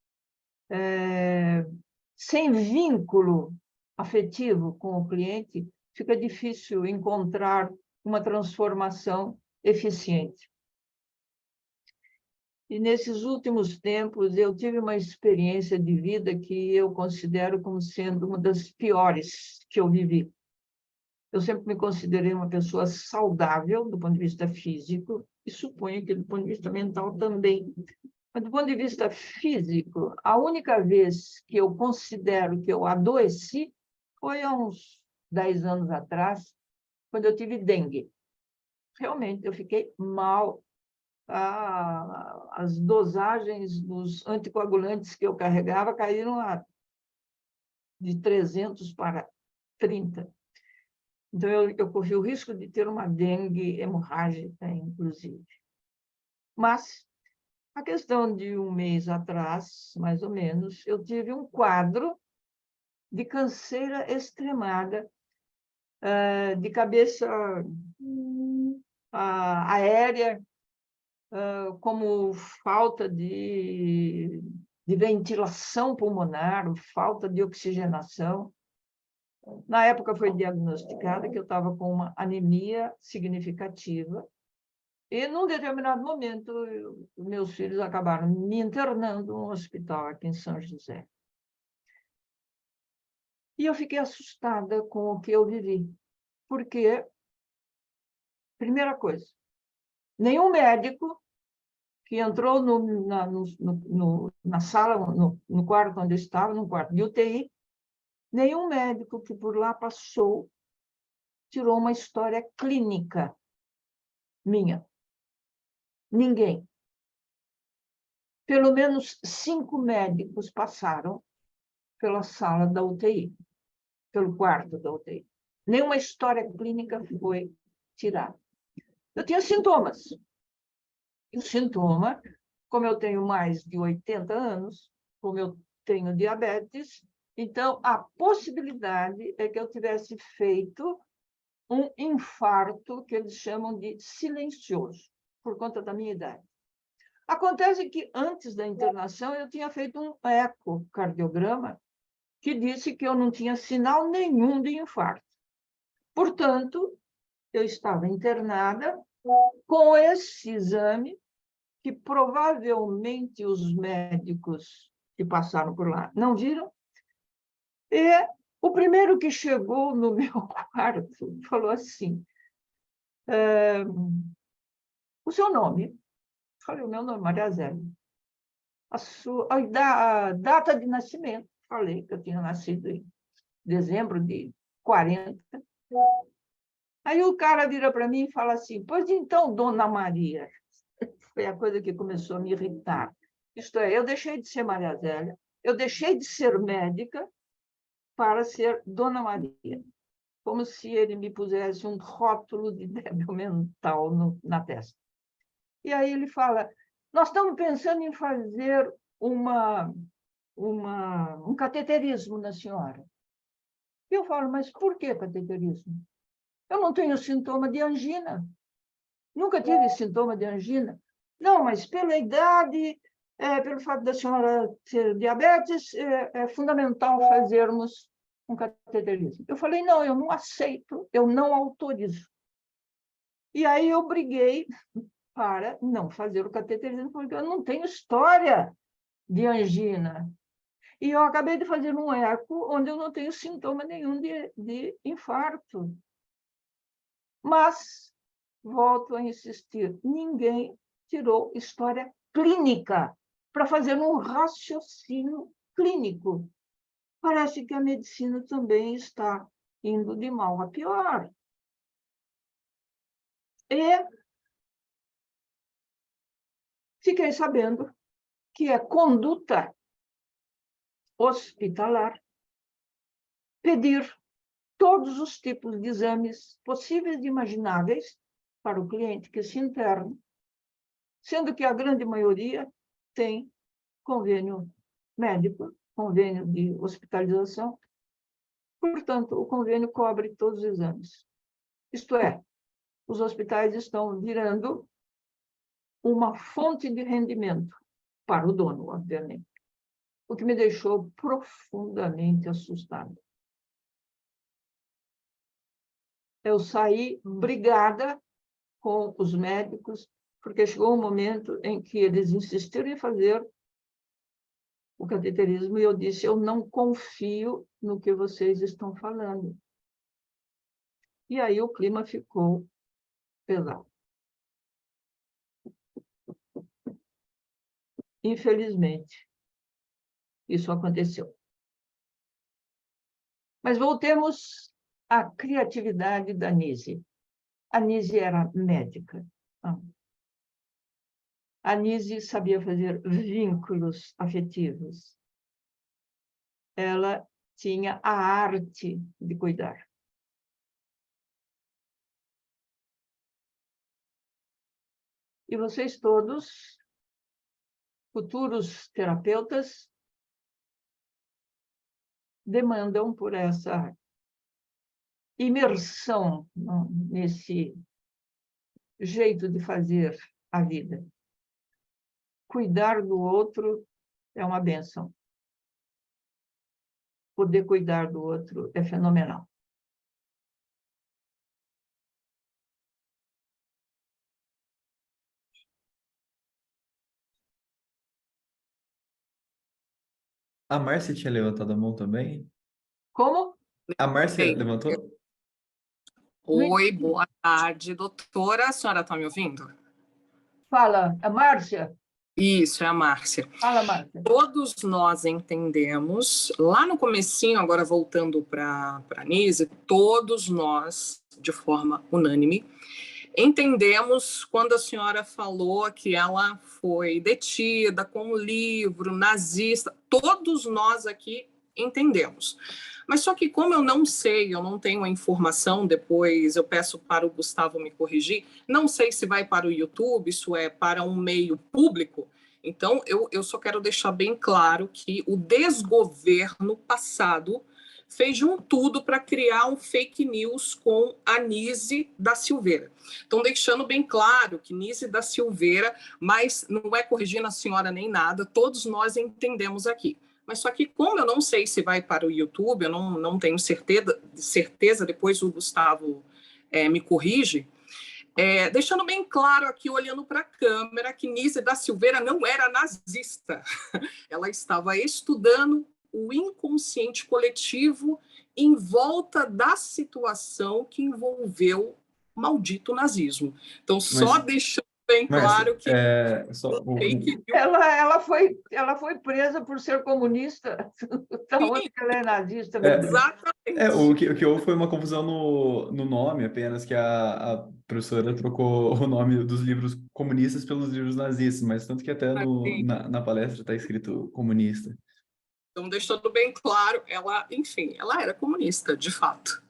A: Sem vínculo afetivo com o cliente, fica difícil encontrar uma transformação eficiente. E nesses últimos tempos, eu tive uma experiência de vida que eu considero como sendo uma das piores que eu vivi. Eu sempre me considerei uma pessoa saudável do ponto de vista físico e suponho que do ponto de vista mental também. Mas do ponto de vista físico, a única vez que eu considero que eu adoeci foi há uns 10 anos atrás, quando eu tive dengue. Realmente, eu fiquei mal. As dosagens dos anticoagulantes que eu carregava caíram de 300 para 30. Então, eu corri o risco de ter uma dengue hemorrágica, inclusive. Mas, a questão de um mês atrás, mais ou menos, eu tive um quadro de canseira extremada, de cabeça aérea, como falta de ventilação pulmonar, falta de oxigenação. Na época foi diagnosticada que eu estava com uma anemia significativa e, num determinado momento, meus filhos acabaram me internando no hospital aqui em São José. E eu fiquei assustada com o que eu vivi, porque, primeira coisa, nenhum médico que entrou na sala, no quarto onde eu estava, no quarto de UTI, nenhum médico que por lá passou tirou uma história clínica minha. Ninguém. Pelo menos 5 médicos passaram pela sala da UTI, pelo quarto da UTI. Nenhuma história clínica foi tirada. Eu tinha sintomas. E o sintoma, como eu tenho mais de 80 anos, como eu tenho diabetes, então a possibilidade é que eu tivesse feito um infarto que eles chamam de silencioso, por conta da minha idade. Acontece que, antes da internação, eu tinha feito um ecocardiograma que disse que eu não tinha sinal nenhum de infarto. Portanto, eu estava internada com esse exame que provavelmente os médicos que passaram por lá não viram. E o primeiro que chegou no meu quarto falou assim, o seu nome? Falei, o meu nome é Maria Zélia. A data de nascimento? Falei que eu tinha nascido em dezembro de 40. Aí o cara vira para mim e fala assim, pois então, Dona Maria. Foi a coisa que começou a me irritar. Isto é, eu deixei de ser Maria Zélia, eu deixei de ser médica para ser Dona Maria. Como se ele me pusesse um rótulo de débil mental na testa. E aí ele fala, nós estamos pensando em fazer um cateterismo na senhora. E eu falo, mas por que cateterismo? Eu não tenho sintoma de angina. Nunca tive sintoma de angina. Não, mas pela idade, pelo fato da senhora ter diabetes, é fundamental fazermos um cateterismo. Eu falei, não, eu não aceito, eu não autorizo. E aí eu briguei para não fazer o cateterismo, porque eu não tenho história de angina. E eu acabei de fazer um eco onde eu não tenho sintoma nenhum de infarto. Mas, volto a insistir, ninguém tirou história clínica para fazer um raciocínio clínico. Parece que a medicina também está indo de mal a pior. E fiquei sabendo que é conduta hospitalar pedir todos os tipos de exames possíveis e imagináveis para o cliente que se interne, sendo que a grande maioria tem convênio médico, convênio de hospitalização. Portanto, o convênio cobre todos os exames. Isto é, os hospitais estão virando uma fonte de rendimento para o dono, obviamente, o que me deixou profundamente assustada. Eu saí brigada com os médicos, porque chegou um momento em que eles insistiram em fazer o cateterismo e eu disse, eu não confio no que vocês estão falando. E aí o clima ficou pesado. Infelizmente, isso aconteceu. Mas voltemos à criatividade da Nise. A Nise era médica. A Nise sabia fazer vínculos afetivos. Ela tinha a arte de cuidar. E vocês todos, futuros terapeutas, demandam por essa imersão nesse jeito de fazer a vida. Cuidar do outro é uma bênção. Poder cuidar do outro é fenomenal.
B: A Márcia tinha levantado a mão também?
A: Como?
B: A Márcia
D: Ei.
B: levantou?
D: Oi, boa tarde, doutora. A senhora está me ouvindo?
A: Fala, a Márcia.
D: Isso, é a Márcia.
A: Fala, Márcia.
D: Todos nós entendemos, lá no comecinho, agora voltando para a Nise, todos nós, de forma unânime, entendemos quando a senhora falou que ela foi detida com um livro nazista. Todos nós aqui entendemos. Mas só que como eu não sei, eu não tenho a informação, depois eu peço para o Gustavo me corrigir, não sei se vai para o YouTube, isso é para um meio público. Então, eu só quero deixar bem claro que o desgoverno passado fez de um tudo para criar um fake news com a Nise da Silveira. Então, deixando bem claro que Nise da Silveira, mas não é corrigindo a senhora nem nada, todos nós entendemos aqui. Mas só que como eu não sei se vai para o YouTube, eu não tenho certeza, depois o Gustavo me corrige, deixando bem claro aqui, olhando para a câmera, que Nise da Silveira não era nazista. Ela estava estudando o inconsciente coletivo em volta da situação que envolveu o maldito nazismo. Então, só deixando bem claro que
A: ela foi presa por ser comunista. Então, ela é nazista.
D: Exatamente.
B: O que houve foi uma confusão no nome, apenas que a professora trocou o nome dos livros comunistas pelos livros nazistas, mas tanto que até na palestra está escrito comunista.
D: Então, deixando bem claro, ela, enfim, ela era comunista, de fato.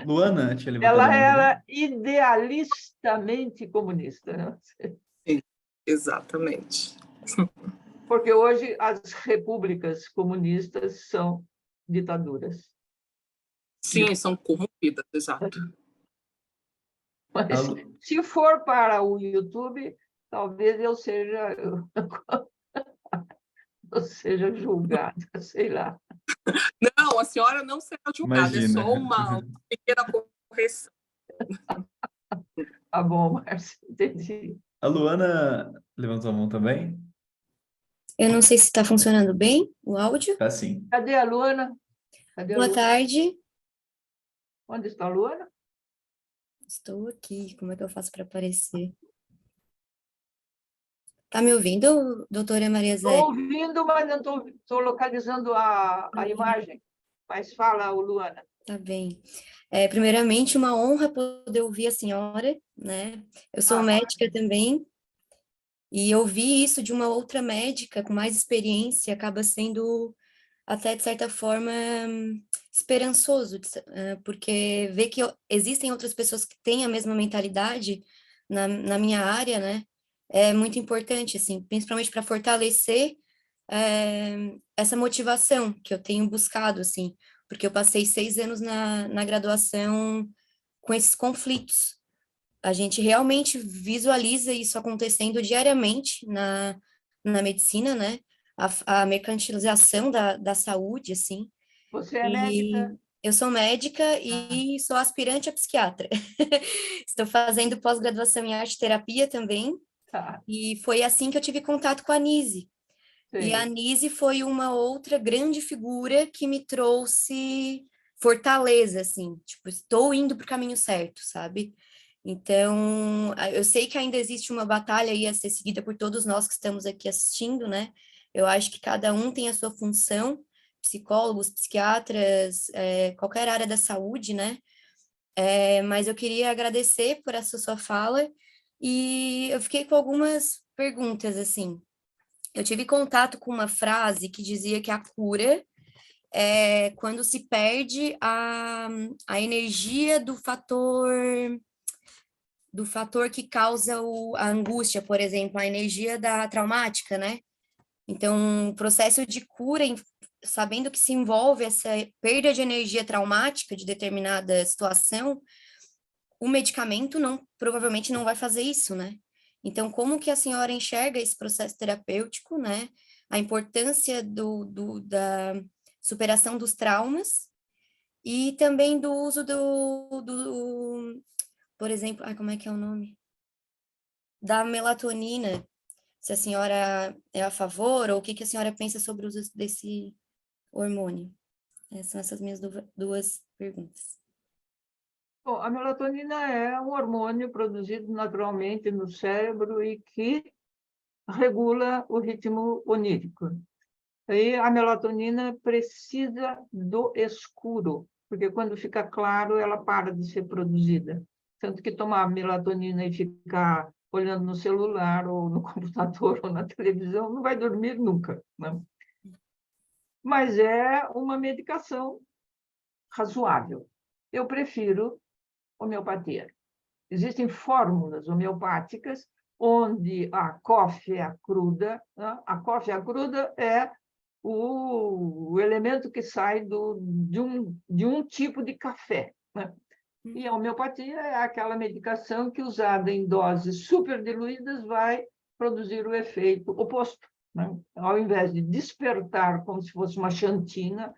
B: Luana tinha levantado
A: Ela
B: a mão.
A: era idealistamente comunista. Né?
D: Sim, exatamente.
A: Porque hoje as repúblicas comunistas são ditaduras.
D: Sim, são corrompidas, exato.
A: Mas se for para o YouTube, talvez eu seja julgada, sei lá.
D: Não, a senhora não será julgada,
B: Imagina.
D: É só uma pequena correção.
A: Tá bom, Márcia, entendi.
B: A Luana levantou a mão também?
E: Eu não sei se está funcionando bem o áudio.
B: Tá sim.
A: Cadê a Luana? Cadê a
E: Boa
A: Luana?
E: tarde.
A: Onde está a Luana?
E: Estou aqui. Como é que eu faço para aparecer? Tá me ouvindo, doutora Maria Zé?
A: Estou ouvindo, mas não estou localizando a imagem. Mas fala, Luana.
E: Tá bem. Primeiramente, uma honra poder ouvir a senhora, né? Eu sou médica também, e ouvir isso de uma outra médica com mais experiência acaba sendo até, de certa forma, esperançoso, porque ver que existem outras pessoas que têm a mesma mentalidade na minha área, né? É muito importante, assim, principalmente para fortalecer essa motivação que eu tenho buscado, assim, porque eu passei 6 anos na graduação com esses conflitos. A gente realmente visualiza isso acontecendo diariamente na medicina, né? A mercantilização da saúde, assim.
A: Você é
E: E
A: médica?
E: eu sou médica e sou aspirante a psiquiatra. Estou fazendo pós-graduação em arte-terapia também,
A: Tá,
E: e foi assim que eu tive contato com a Nise. E a
A: sei.
E: Nise foi uma outra grande figura que me trouxe fortaleza, assim, tipo, estou indo para o caminho certo, sabe? Então, eu sei que ainda existe uma batalha aí a ser seguida por todos nós que estamos aqui assistindo, né? Eu acho que cada um tem a sua função, psicólogos, psiquiatras, qualquer área da saúde, né? Mas eu queria agradecer por essa sua fala e eu fiquei com algumas perguntas, assim. Eu tive contato com uma frase que dizia que a cura é quando se perde a energia do fator que causa a angústia, por exemplo, a energia da traumática, né? Então, o processo de cura, sabendo que se envolve essa perda de energia traumática de determinada situação, o medicamento provavelmente não vai fazer isso, né? Então, como que a senhora enxerga esse processo terapêutico, né? A importância da superação dos traumas e também do uso por exemplo, como é que é o nome? Da melatonina, se a senhora é a favor, ou o que que a senhora pensa sobre o uso desse hormônio? São essas minhas duas perguntas.
A: Bom, a melatonina é um hormônio produzido naturalmente no cérebro e que regula o ritmo onírico. E a melatonina precisa do escuro, porque quando fica claro, ela para de ser produzida. Tanto que tomar melatonina e ficar olhando no celular, ou no computador, ou na televisão, não vai dormir nunca, né? Mas é uma medicação razoável. Eu prefiro homeopatia. Existem fórmulas homeopáticas onde a cófea cruda, né? A cófea cruda é o elemento que sai de um tipo de café, né? E a homeopatia é aquela medicação que, usada em doses super diluídas, vai produzir o efeito oposto, né? Ao invés de despertar como se fosse uma xantina,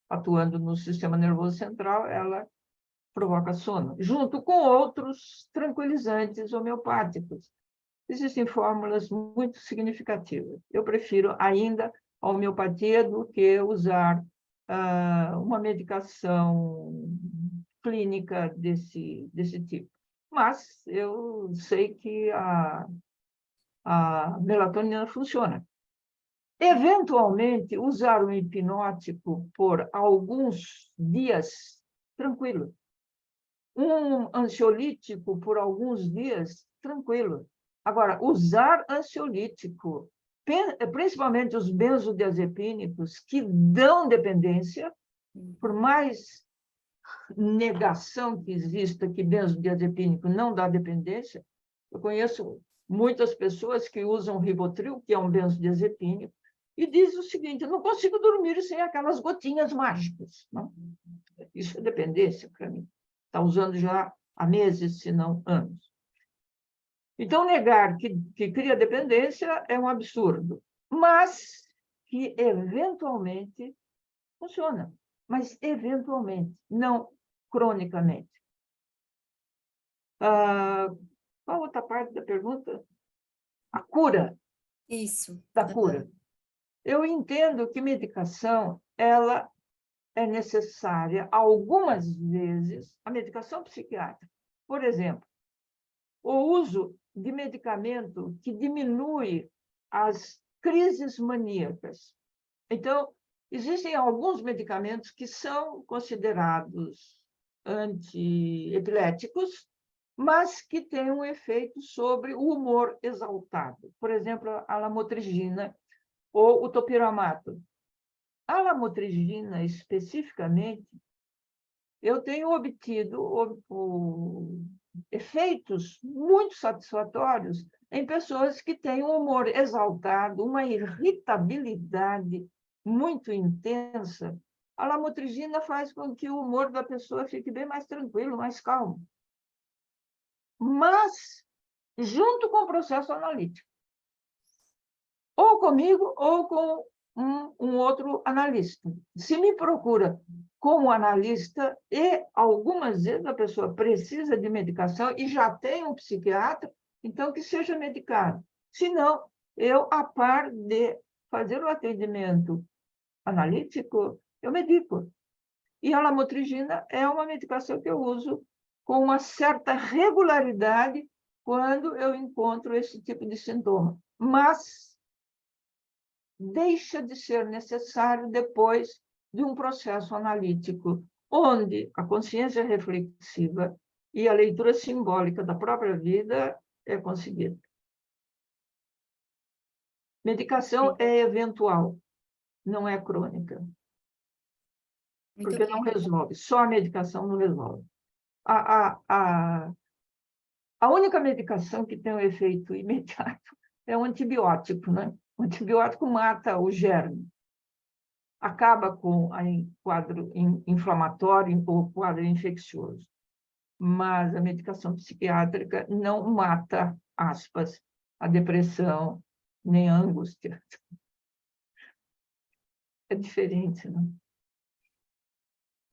A: atuando no sistema nervoso central, ela provoca sono, junto com outros tranquilizantes homeopáticos. Existem fórmulas muito significativas. Eu prefiro ainda a homeopatia do que usar uma medicação clínica desse tipo. Mas eu sei que a melatonina funciona. Eventualmente, usar um hipnótico por alguns dias, tranquilo. Um ansiolítico por alguns dias, tranquilo. Agora, usar ansiolítico, principalmente os benzodiazepínicos, que dão dependência, por mais negação que exista que benzodiazepínico não dá dependência, eu conheço muitas pessoas que usam Rivotril, que é um benzodiazepínico, e diz o seguinte: eu não consigo dormir sem aquelas gotinhas mágicas. Não? Isso é dependência para mim. Está usando já há meses, se não anos. Então, negar que cria dependência é um absurdo, mas que eventualmente funciona, mas eventualmente, não cronicamente. Qual a outra parte da pergunta? A cura,
E: Isso.
A: da cura. Eu entendo que medicação, ela é necessária algumas vezes, a medicação psiquiátrica. Por exemplo, o uso de medicamento que diminui as crises maníacas. Então, existem alguns medicamentos que são considerados antiepiléticos, mas que têm um efeito sobre o humor exaltado. Por exemplo, a lamotrigina ou o topiramato. A lamotrigina, especificamente, eu tenho obtido efeitos muito satisfatórios em pessoas que têm um humor exaltado, uma irritabilidade muito intensa. A lamotrigina faz com que o humor da pessoa fique bem mais tranquilo, mais calmo. Mas, junto com o processo analítico. Ou comigo, ou com um outro analista. Se me procura como analista, e algumas vezes a pessoa precisa de medicação e já tem um psiquiatra, então que seja medicado. Se não, eu, a par de fazer o atendimento analítico, eu medico. E a lamotrigina é uma medicação que eu uso com uma certa regularidade quando eu encontro esse tipo de sintoma. Mas deixa de ser necessário depois de um processo analítico, onde a consciência reflexiva e a leitura simbólica da própria vida é conseguida. Medicação é eventual, não é crônica.
E: Muito
A: Porque não resolve, só a medicação não resolve. A única medicação que tem um efeito imediato é o antibiótico, né? O antibiótico mata o germe, acaba com o quadro inflamatório ou quadro infeccioso. Mas a medicação psiquiátrica não mata, aspas, a depressão, nem a angústia. É diferente, né?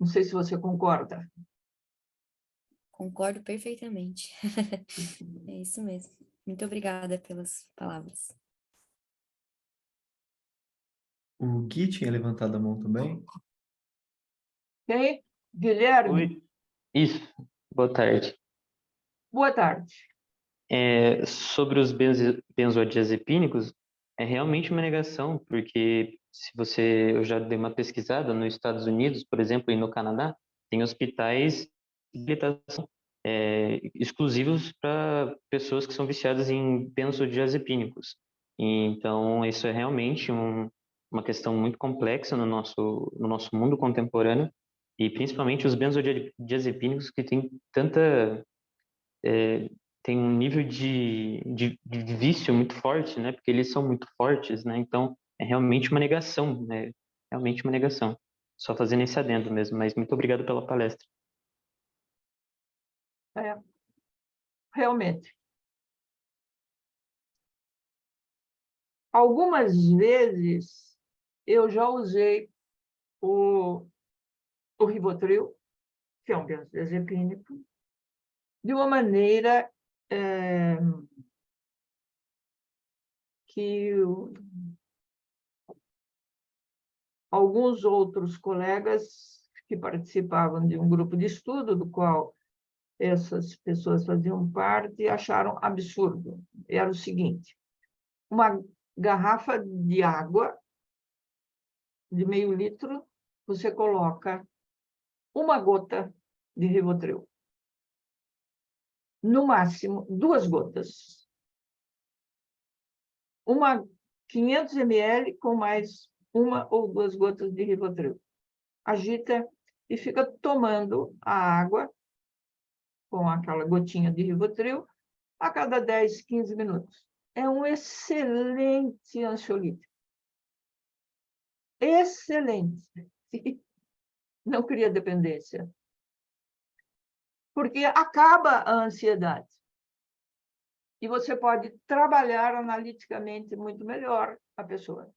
A: Não sei se você concorda.
E: Concordo perfeitamente. É isso mesmo. Muito obrigada pelas palavras.
B: O Gui tinha levantado a mão também.
A: Quem? Guilherme,
F: Oi, isso, boa tarde.
A: boa tarde.
F: Sobre os benzodiazepínicos, é realmente uma negação, porque eu já dei uma pesquisada nos Estados Unidos, por exemplo, e no Canadá, tem hospitais de reabilitação exclusivos para pessoas que são viciadas em benzodiazepínicos. Então, isso é realmente uma questão muito complexa no nosso mundo contemporâneo, e principalmente os benzodiazepínicos que têm tem um nível de vício muito forte, né? Porque eles são muito fortes, né? Então, é realmente uma negação, né? Realmente uma negação. Só fazendo esse adendo mesmo, mas muito obrigado pela palestra.
A: Realmente. Algumas vezes eu já usei o Rivotril, que é um benzodiazepínico, de uma maneira que alguns outros colegas que participavam de um grupo de estudo, do qual essas pessoas faziam parte, acharam absurdo. Era o seguinte: uma garrafa de água de meio litro, você coloca uma gota de Rivotril. No máximo, 2 gotas. 500 ml com mais 1 ou 2 gotas de Rivotril. Agita e fica tomando a água com aquela gotinha de Rivotril a cada 10, 15 minutos. É um excelente ansiolítico. Excelente. Não cria dependência. Porque acaba a ansiedade. E você pode trabalhar analiticamente muito melhor a pessoa.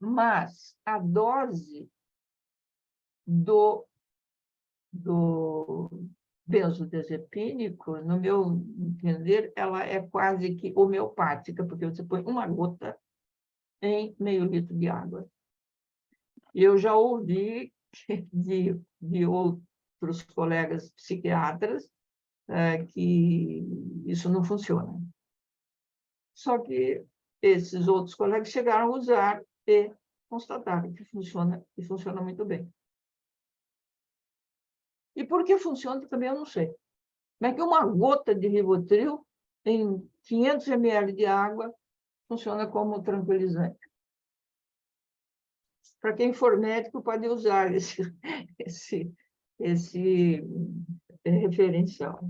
A: Mas a dose do benzodiazepínico, no meu entender, ela é quase que homeopática, porque você põe uma gota em meio litro de água. E eu já ouvi de outros colegas psiquiatras que isso não funciona. Só que esses outros colegas chegaram a usar e constataram que funciona, e funciona muito bem. E por que funciona também eu não sei. Como é que uma gota de Rivotril em 500 ml de água funciona como tranquilizante? Para quem for médico, pode usar esse referencial.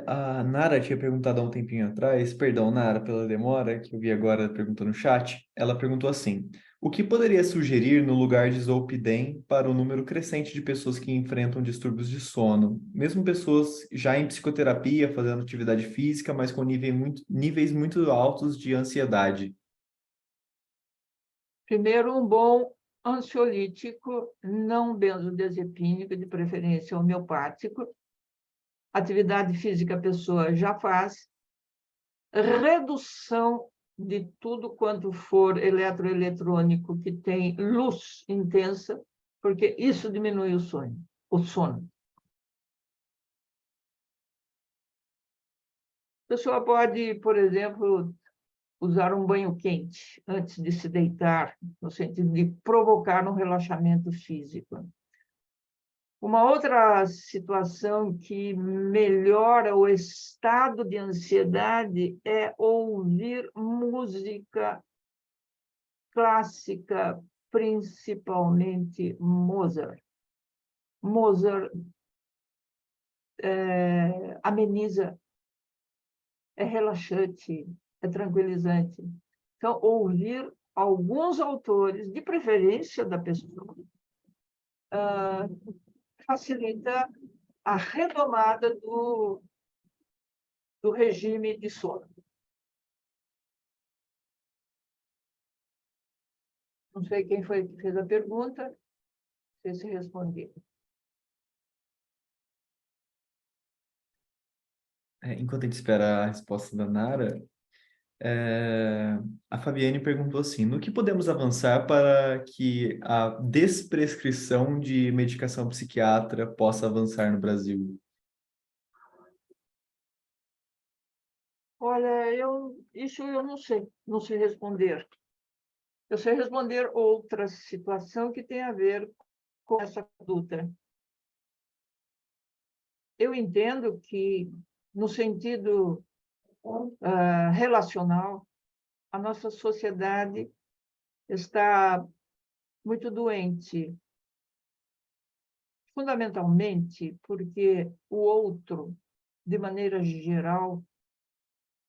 B: A Nara tinha perguntado há um tempinho atrás, perdão, Nara, pela demora, que eu vi agora perguntando no chat. Ela perguntou assim: o que poderia sugerir no lugar de Zolpidem para o número crescente de pessoas que enfrentam distúrbios de sono? Mesmo pessoas já em psicoterapia, fazendo atividade física, mas com níveis muito altos de ansiedade.
A: Primeiro, um bom ansiolítico, não benzodiazepínico, de preferência homeopático. Atividade física a pessoa já faz. Redução de tudo quanto for eletroeletrônico que tem luz intensa, porque isso diminui o sono. A pessoa pode, por exemplo, usar um banho quente antes de se deitar, no sentido de provocar um relaxamento físico. Uma outra situação que melhora o estado de ansiedade é ouvir música clássica, principalmente Mozart. Mozart ameniza, é relaxante, é tranquilizante. Então, ouvir alguns autores, de preferência da pessoa, facilita a retomada do regime de sono. Não sei quem foi que fez a pergunta, não sei se respondi.
B: Enquanto a gente espera a resposta da Nara, a Fabiane perguntou assim: no que podemos avançar para que a desprescrição de medicação psiquiátrica possa avançar no Brasil?
A: Olha, isso eu não sei responder. Eu sei responder outra situação que tem a ver com essa conduta. Eu entendo que, no sentido relacional, a nossa sociedade está muito doente, fundamentalmente porque o outro, de maneira geral,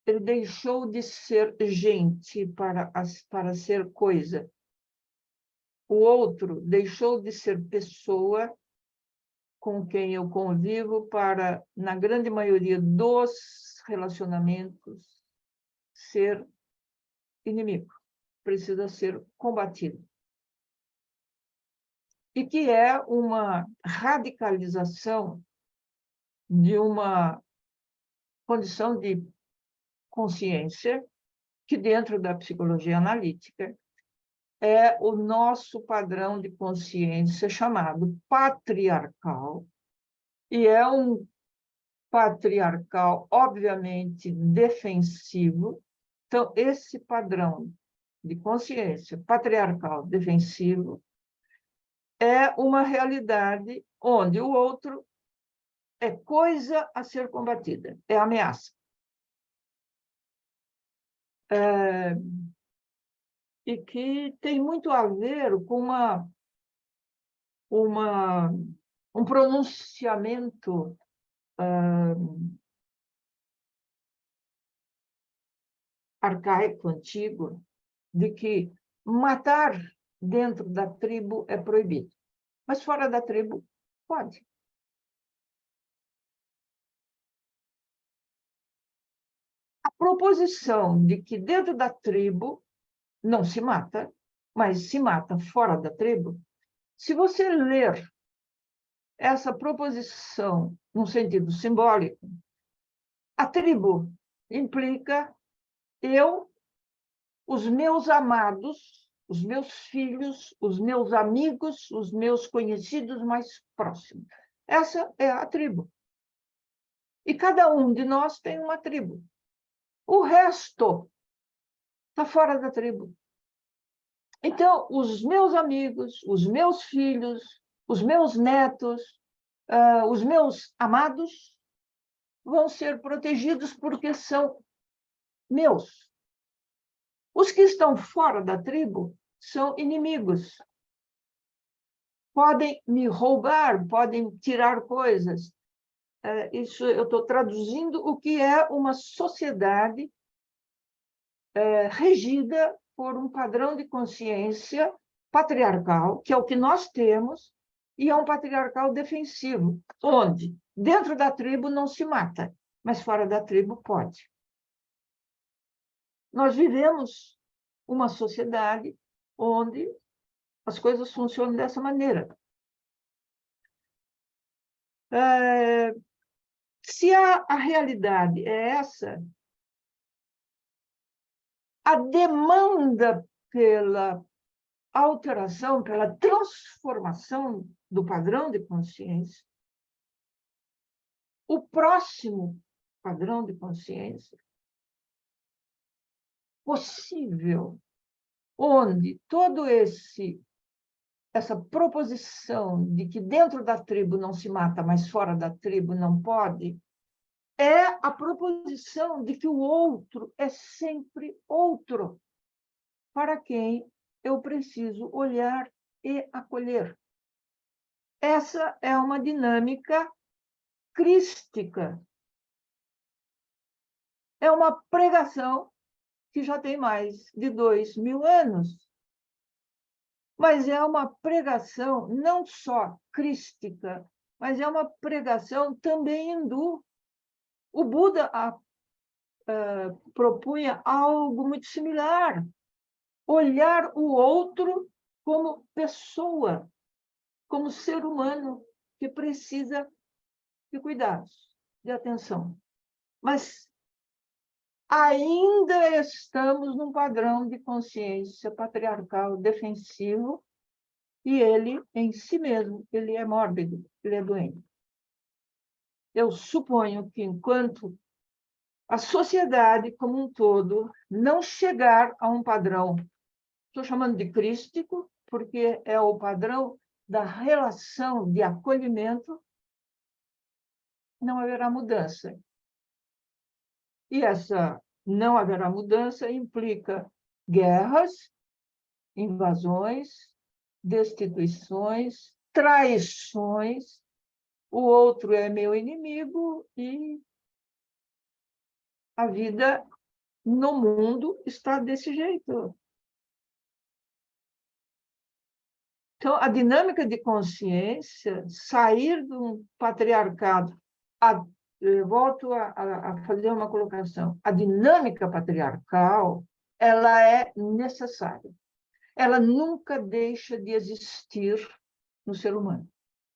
A: ele deixou de ser gente para ser coisa. O outro deixou de ser pessoa com quem eu convivo para, na grande maioria dos relacionamentos, ser inimigo. Precisa ser combatido. E que é uma radicalização de uma condição de consciência que, dentro da psicologia analítica, é o nosso padrão de consciência chamado patriarcal, e é um patriarcal, obviamente, defensivo. Então, esse padrão de consciência patriarcal defensivo é uma realidade onde o outro é coisa a ser combatida, é ameaça. E que tem muito a ver com um pronunciamento arcaico, antigo, de que matar dentro da tribo é proibido, mas fora da tribo pode. A proposição de que dentro da tribo não se mata, mas se mata fora da tribo, se você ler essa proposição, num sentido simbólico, a tribo implica eu, os meus amados, os meus filhos, os meus amigos, os meus conhecidos mais próximos. Essa é a tribo. E cada um de nós tem uma tribo. O resto está fora da tribo. Então, os meus amigos, os meus filhos, os meus netos, os meus amados vão ser protegidos porque são meus. Os que estão fora da tribo são inimigos. Podem me roubar, podem tirar coisas. Isso eu estou traduzindo o que é uma sociedade regida por um padrão de consciência patriarcal, que é o que nós temos, e é um patriarcal defensivo, onde dentro da tribo não se mata, mas fora da tribo pode. Nós vivemos uma sociedade onde as coisas funcionam dessa maneira. Se a realidade é essa, a demanda pela alteração, pela transformação do padrão de consciência, o próximo padrão de consciência possível, onde todo essa proposição de que dentro da tribo não se mata, mas fora da tribo não pode, é a proposição de que o outro é sempre outro, para quem eu preciso olhar e acolher. Essa é uma dinâmica crística. É uma pregação que já tem mais de 2000 anos. Mas é uma pregação não só crística, mas é uma pregação também hindu. O Buda propunha algo muito similar. Olhar o outro como pessoa, como ser humano que precisa de cuidados, de atenção. Mas ainda estamos num padrão de consciência patriarcal defensivo e ele, em si mesmo, ele é mórbido, ele é doente. Eu suponho que enquanto a sociedade como um todo não chegar a um padrão, estou chamando de crístico, porque é o padrão da relação de acolhimento, não haverá mudança. E essa não haverá mudança implica guerras, invasões, destituições, traições, o outro é meu inimigo e a vida no mundo está desse jeito. Então, a dinâmica de consciência, sair de um patriarcado, volto a fazer uma colocação, a dinâmica patriarcal, ela é necessária. Ela nunca deixa de existir no ser humano.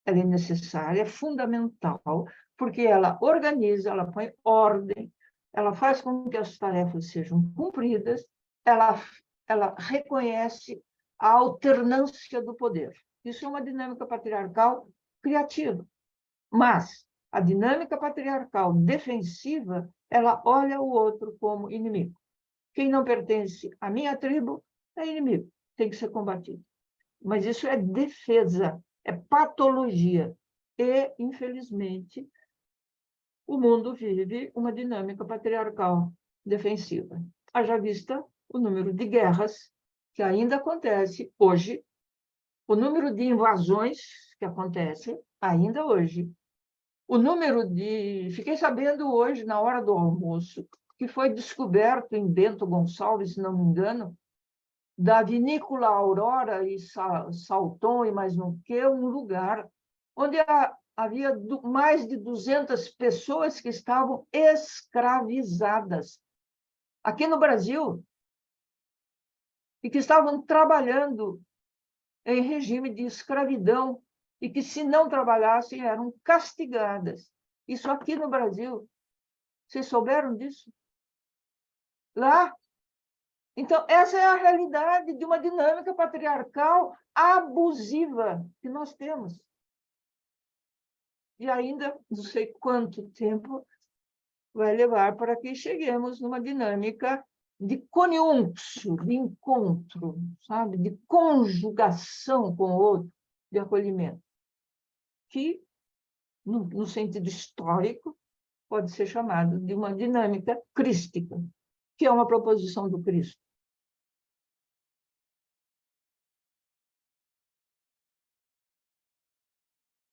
A: Ela é necessária, é fundamental, porque ela organiza, ela põe ordem, ela faz com que as tarefas sejam cumpridas, ela reconhece a alternância do poder. Isso é uma dinâmica patriarcal criativa. Mas a dinâmica patriarcal defensiva, ela olha o outro como inimigo. Quem não pertence à minha tribo é inimigo, tem que ser combatido. Mas isso é defesa, é patologia. E, infelizmente, o mundo vive uma dinâmica patriarcal defensiva. Haja vista o número de guerras que ainda acontece hoje, o número de invasões que acontecem ainda hoje, o número de... Fiquei sabendo hoje, na hora do almoço, que foi descoberto em Bento Gonçalves, se não me engano, da vinícola Aurora e Salton e mais não que, um lugar onde havia mais de 200 pessoas que estavam escravizadas aqui no Brasil e que estavam trabalhando em regime de escravidão e que, se não trabalhassem, eram castigadas. Isso aqui no Brasil. Vocês souberam disso? Lá. Então, essa é a realidade de uma dinâmica patriarcal abusiva que nós temos. E ainda não sei quanto tempo vai levar para que cheguemos numa dinâmica de conjunção, de encontro, sabe? De conjugação com o outro, de acolhimento, que, no sentido histórico, pode ser chamado de uma dinâmica crística, que é uma proposição do Cristo.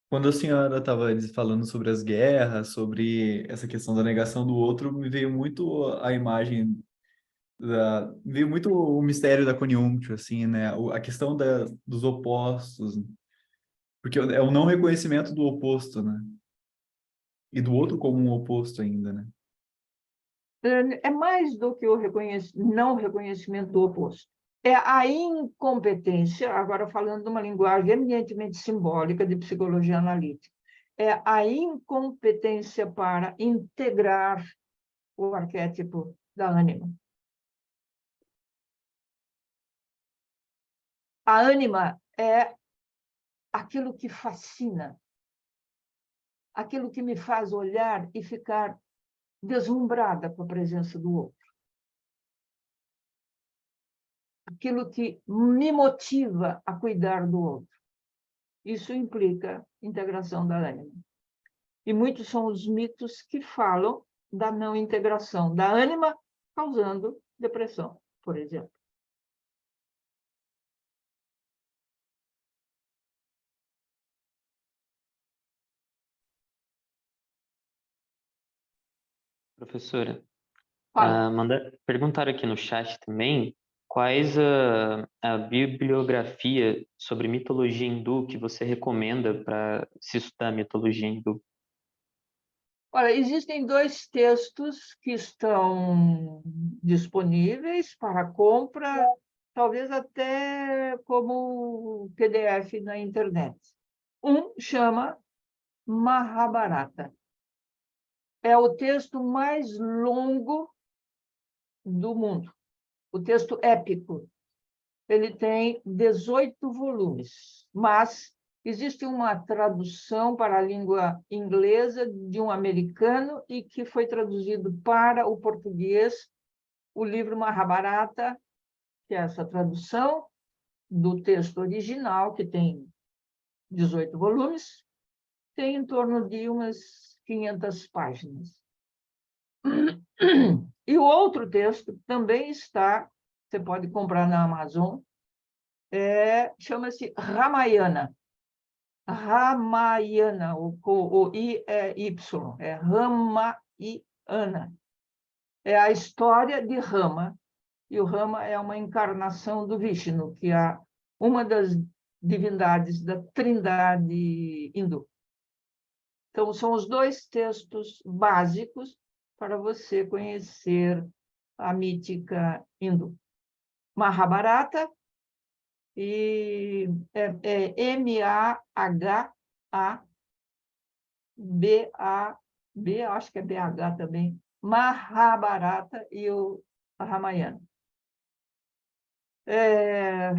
B: Quando a senhora estava falando sobre as guerras, sobre essa questão da negação do outro, me veio muito a imagem veio muito o mistério da conjunction, assim, né? A questão dos opostos, porque é o não reconhecimento do oposto, né? E do outro como um oposto ainda, né?
A: É mais do que o não reconhecimento do oposto. É a incompetência, agora falando de uma linguagem eminentemente simbólica de psicologia analítica, é a incompetência para integrar o arquétipo da ânima. A ânima é aquilo que fascina, aquilo que me faz olhar e ficar deslumbrada com a presença do outro. Aquilo que me motiva a cuidar do outro. Isso implica integração da ânima. E muitos são os mitos que falam da não integração da ânima, causando depressão, por exemplo.
F: Professora,
A: Fala.
F: perguntaram aqui no chat também quais a bibliografia sobre mitologia hindu que você recomenda para se estudar mitologia hindu?
A: Olha, existem 2 textos que estão disponíveis para compra, talvez até como PDF na internet. Um chama Mahabharata. É o texto mais longo do mundo, o texto épico. Ele tem 18 volumes, mas existe uma tradução para a língua inglesa de um americano e que foi traduzido para o português o livro Mahabharata, que é essa tradução do texto original, que tem 18 volumes, tem em torno de umas 500 páginas. E o outro texto também está, você pode comprar na Amazon, chama-se Ramayana. Ramayana, o I é Y, é Ramayana. É a história de Rama, e o Rama é uma encarnação do Vishnu, que é uma das divindades da trindade hindu. Então, são os 2 textos básicos para você conhecer a mítica hindu. Mahabharata, e Mahabharata, acho que é BH também, Mahabharata e o Ramayana. É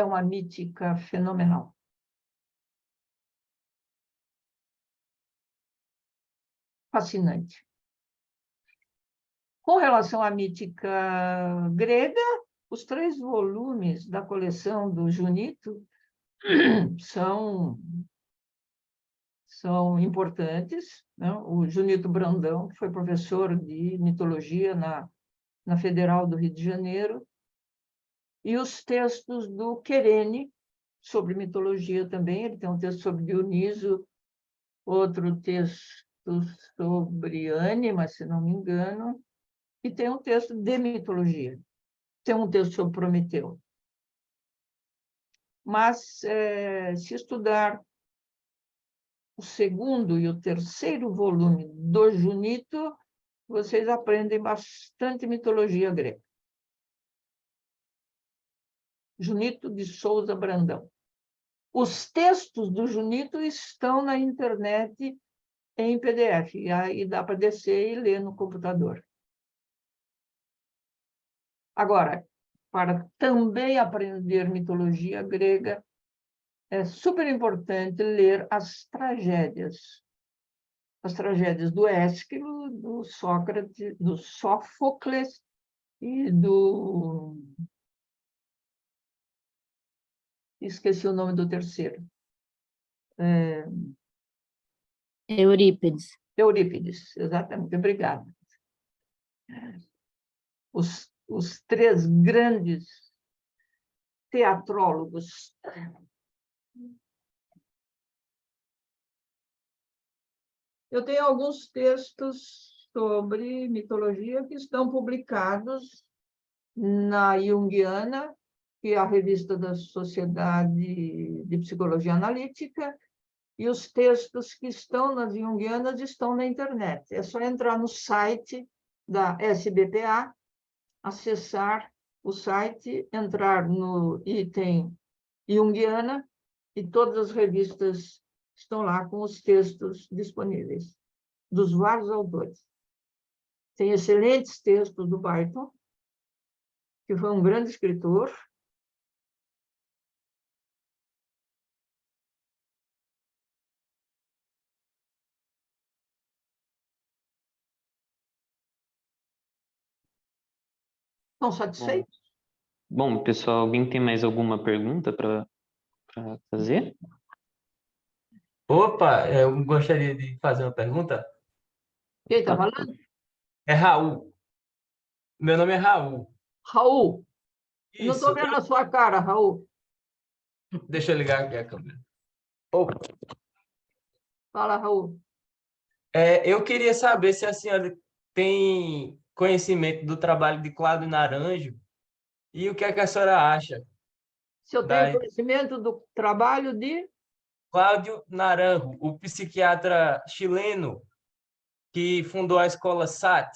A: uma mítica fenomenal. Fascinante. Com relação à mítica grega, os 3 volumes da coleção do Junito são importantes, né? O Junito Brandão, que foi professor de mitologia na Federal do Rio de Janeiro, e os textos do Querene, sobre mitologia também. Ele tem um texto sobre Dioniso, outro texto sobre ânima, se não me engano, e tem um texto de mitologia. Tem um texto sobre Prometeu. Mas, se estudar o 2º e o 3º volume do Junito, vocês aprendem bastante mitologia grega. Junito de Souza Brandão. Os textos do Junito estão na internet em PDF, e aí dá para descer e ler no computador. Agora, para também aprender mitologia grega, é super importante ler as tragédias do Ésquilo, do Sócrates, do Sófocles e do... Esqueci o nome do terceiro.
G: Eurípides.
A: Eurípides, exatamente, obrigada. Os três grandes teatrólogos. Eu tenho alguns textos sobre mitologia que estão publicados na Jungiana, que é a revista da Sociedade de Psicologia Analítica, e os textos que estão nas Jungianas estão na internet. É só entrar no site da SBPA, acessar o site, entrar no item Jungiana, e todas as revistas estão lá com os textos disponíveis, dos vários autores. Tem excelentes textos do Barton, que foi um grande escritor. Estão satisfeitos?
F: Bom, pessoal, alguém tem mais alguma pergunta para fazer?
H: Opa, eu gostaria de fazer uma pergunta.
A: Quem está falando?
H: É Raul. Meu nome é Raul.
A: Raul. Eu não estou
H: Isso.
A: vendo a sua cara, Raul.
H: Deixa eu ligar aqui a câmera. Opa.
A: Fala, Raul.
H: Eu queria saber se a senhora tem conhecimento do trabalho de Cláudio Naranjo e o que é que a senhora acha.
A: Se eu
H: Da-
A: tenho conhecimento do trabalho de...
H: Cláudio Naranjo, o psiquiatra chileno que fundou a escola SAT.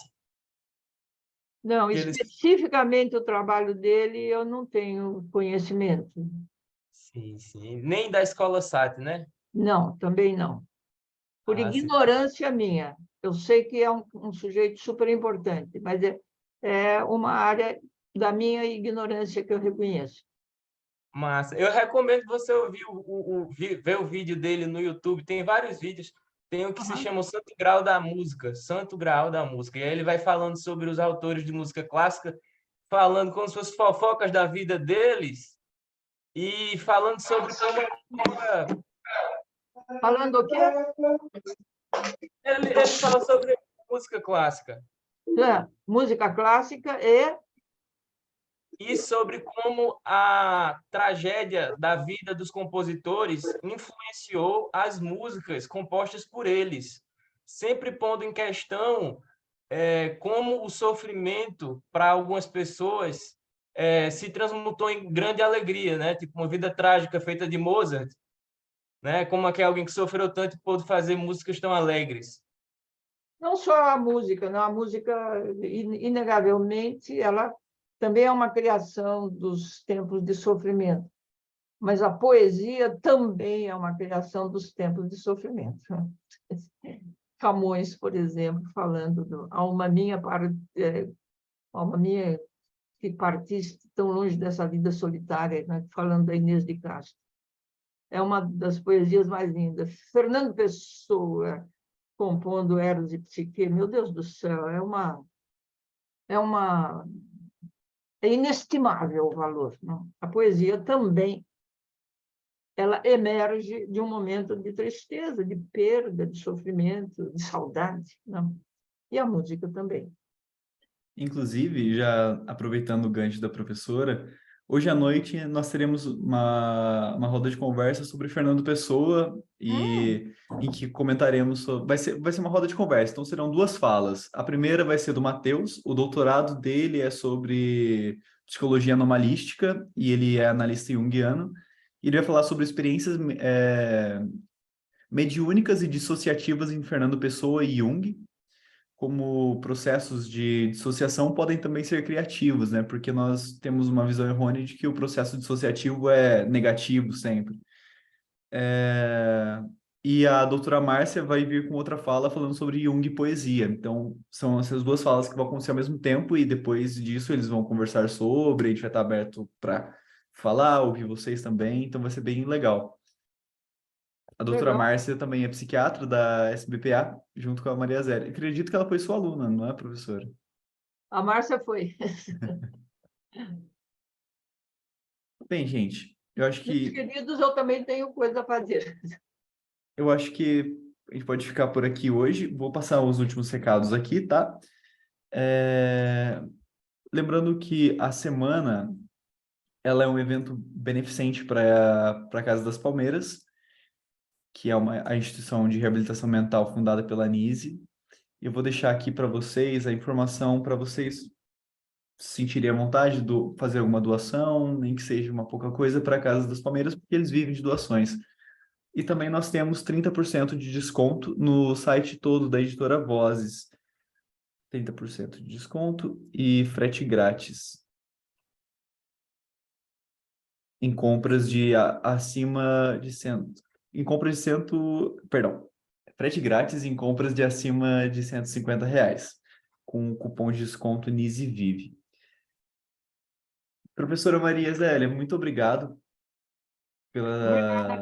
A: Não,
H: Que eles...
A: especificamente o trabalho dele, eu não tenho conhecimento.
H: Sim, sim. Nem da escola SAT, né?
A: Não, também não. Por
H: Ah, sim.
A: ignorância minha. Eu sei que é um sujeito super importante, mas é uma área da minha ignorância que eu reconheço.
H: Massa. Eu recomendo você ouvir ver o vídeo dele no YouTube. Tem vários vídeos. Tem um que se chama o Santo Grau da Música. Santo Grau da Música. E aí ele vai falando sobre os autores de música clássica, falando como se fossem fofocas da vida deles e falando sobre como
A: Falando o quê?
H: ele fala sobre música clássica
A: Música clássica
H: e sobre como a tragédia da vida dos compositores influenciou as músicas compostas por eles, sempre pondo em questão como o sofrimento para algumas pessoas se transmutou em grande alegria, né? Tipo uma vida trágica feita de Mozart, né? Como é que alguém que sofreu tanto pôde fazer músicas tão alegres.
A: não só a música, não, a música, inegavelmente, ela também é uma criação dos tempos de sofrimento, mas a poesia também é uma criação dos tempos de sofrimento. Camões, por exemplo, falando do alma minha que partiste tão longe dessa vida solitária, né? Falando da Inês de Castro. É uma das poesias mais lindas. Fernando Pessoa, compondo Eros e Psique, meu Deus do céu, é inestimável o valor. Não? A poesia também ela emerge de um momento de tristeza, de perda, de sofrimento, de saudade. Não? E a música também.
B: Inclusive, já aproveitando o gancho da professora, hoje à noite nós teremos uma roda de conversa sobre Fernando Pessoa e em que comentaremos sobre... Vai ser uma roda de conversa, então serão duas falas. A primeira vai ser do Matheus, o doutorado dele é sobre psicologia anomalística e ele é analista junguiano. E ele vai falar sobre experiências mediúnicas e dissociativas em Fernando Pessoa e Jung, como processos de dissociação podem também ser criativos, né? Porque nós temos uma visão errônea de que o processo dissociativo é negativo sempre. E a doutora Márcia vai vir com outra fala falando sobre Jung e poesia. Então, são essas duas falas que vão acontecer ao mesmo tempo e depois disso eles vão conversar sobre, a gente vai estar aberto para falar, ouvir vocês também, então vai ser bem legal. A doutora
A: Legal.
B: Márcia também é psiquiatra da SBPA, junto com a Maria Zélia. Acredito que ela foi sua aluna, não é, professora?
A: A Márcia foi.
B: Bem, gente, eu acho
A: Meus
B: que
A: queridos, eu também tenho coisa a fazer.
B: a gente pode ficar por aqui hoje. Vou passar os últimos recados aqui, tá? Lembrando que a semana ela é um evento beneficente para a Casa das Palmeiras, que é a instituição de reabilitação mental fundada pela Anise. Eu vou deixar aqui para vocês a informação para vocês se sentirem à vontade de fazer alguma doação, nem que seja uma pouca coisa para a Casa das Palmeiras, porque eles vivem de doações. E também nós temos 30% de desconto no site todo da editora Vozes. 30% de desconto e frete grátis em compras de acima de 100, em compras de 100, perdão, frete grátis em compras de acima de R$ 150, com o cupom de desconto Nise Vive. Professora Maria Zélia, muito obrigado pela